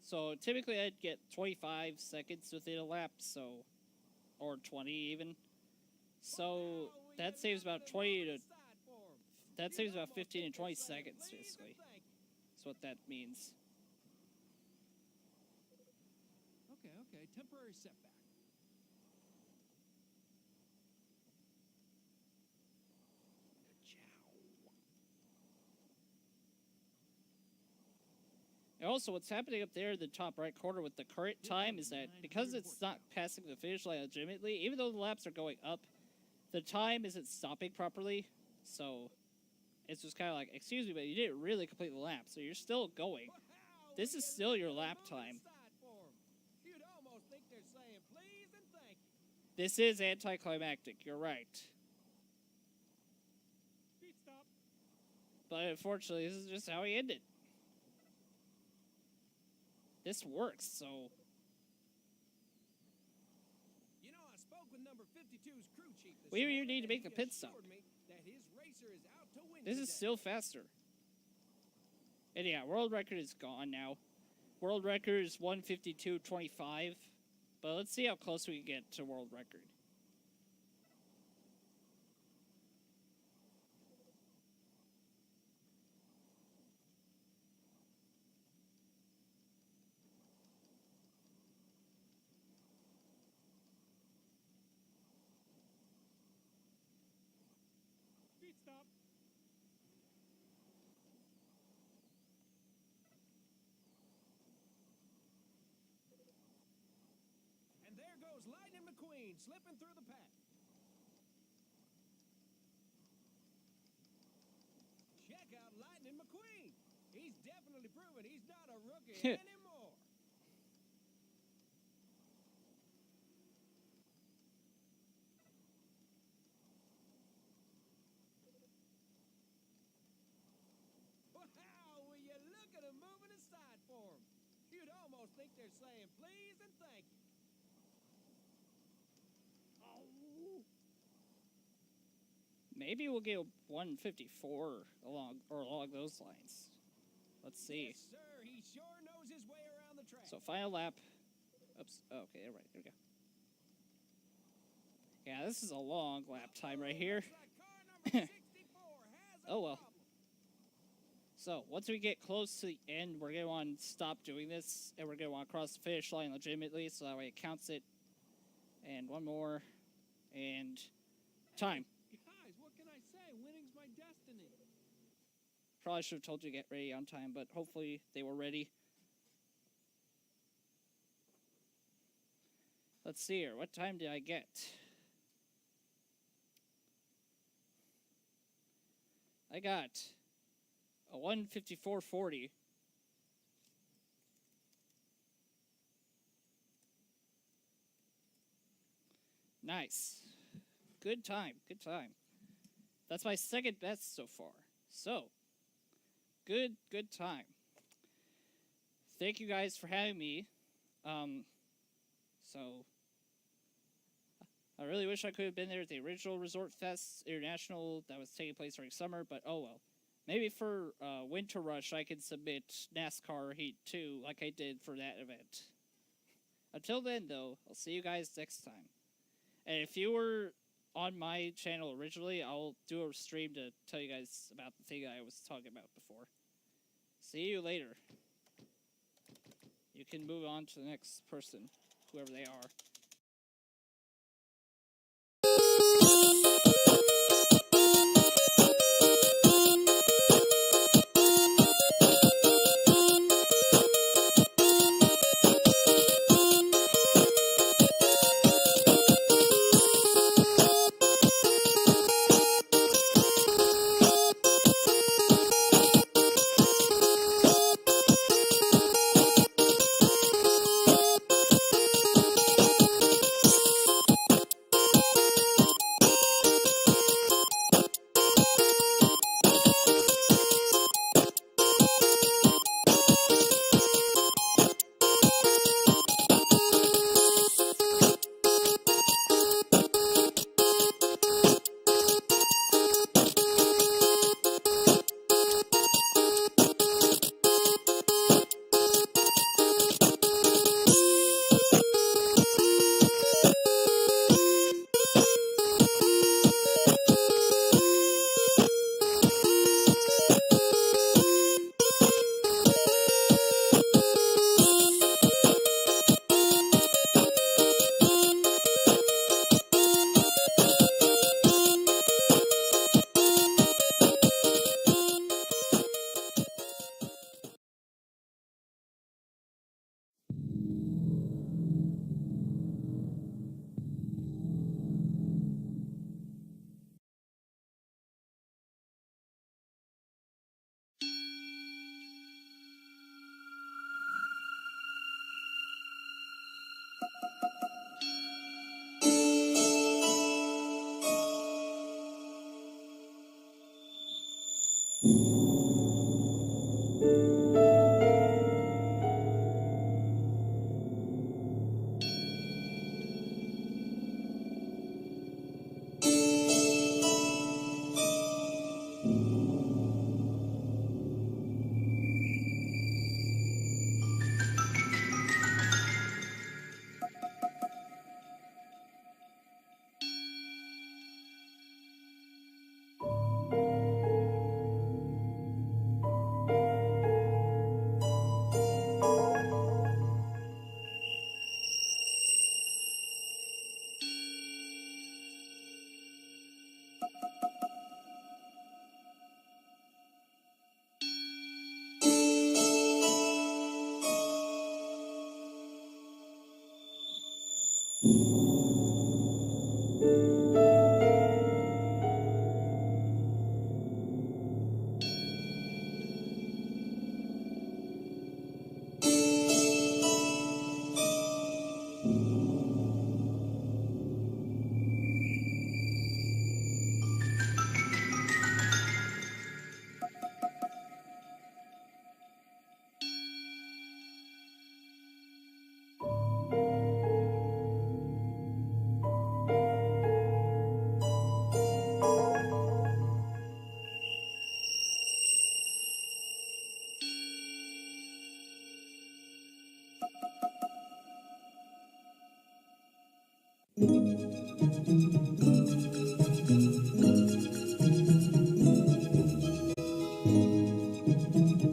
So typically I'd get 25 seconds within a lap, so, or 20 even. So that saves about 20 to, that saves about 15 to 20 seconds basically. That's what that means. Okay, temporary setback. And also, what's happening up there in the top right corner with the current time is that because it's not passing the finish line legitimately, even though the laps are going up, the time isn't stopping properly. So it's just kind of like, excuse me, but you didn't really complete the lap, so you're still going. This is still your lap time. You'd almost think they're saying please and thank you. This is anticlimactic, you're right. Pit stop. But unfortunately, this is just how he ended. This works, so... You know, I spoke with number 52's crew chief this We morning, need to and make he the pit stop. assured me that his racer is out to win This is today. still faster. And yeah, world record is gone now. World record is 1:52.25. But let's see how close we can get to world record. Pit stop. And there goes Lightning McQueen slipping through the pack. Check out Lightning McQueen. He's definitely proven he's not a rookie anymore. Wow, will you look at him moving aside for him? You'd almost think they're saying please and thank you. Maybe we'll get 154 along those lines. Let's see. Yes, sir. He sure knows his way around the track. So final lap. Oops. Oh, okay, all right, there we go. Yeah, this is a long lap time right here. Looks like car number 64 has a Oh well. problem. So once we get close to the end, we're gonna want to stop doing this, and we're gonna want to cross the finish line legitimately, so that way it counts it. And one more, and time. Guys, what can I say? Winning's my destiny. Probably should have told you to get ready on time, but hopefully they were ready. Let's see here. What time did I get? I got a 1:54.40. Nice. Good time. Good time. That's my second best so far. So, good time. Thank you guys for having me. So, I really wish I could have been there at the original Resort Fest International that was taking place during summer, but oh well. Maybe for Winter Rush I could submit NASCAR Heat 2 like I did for that event. Until then, though, I'll see you guys next time. And if you were on my channel originally, I'll do a stream to tell you guys about the thing I was talking about before. See you later. You you can move on to the next person, whoever they are.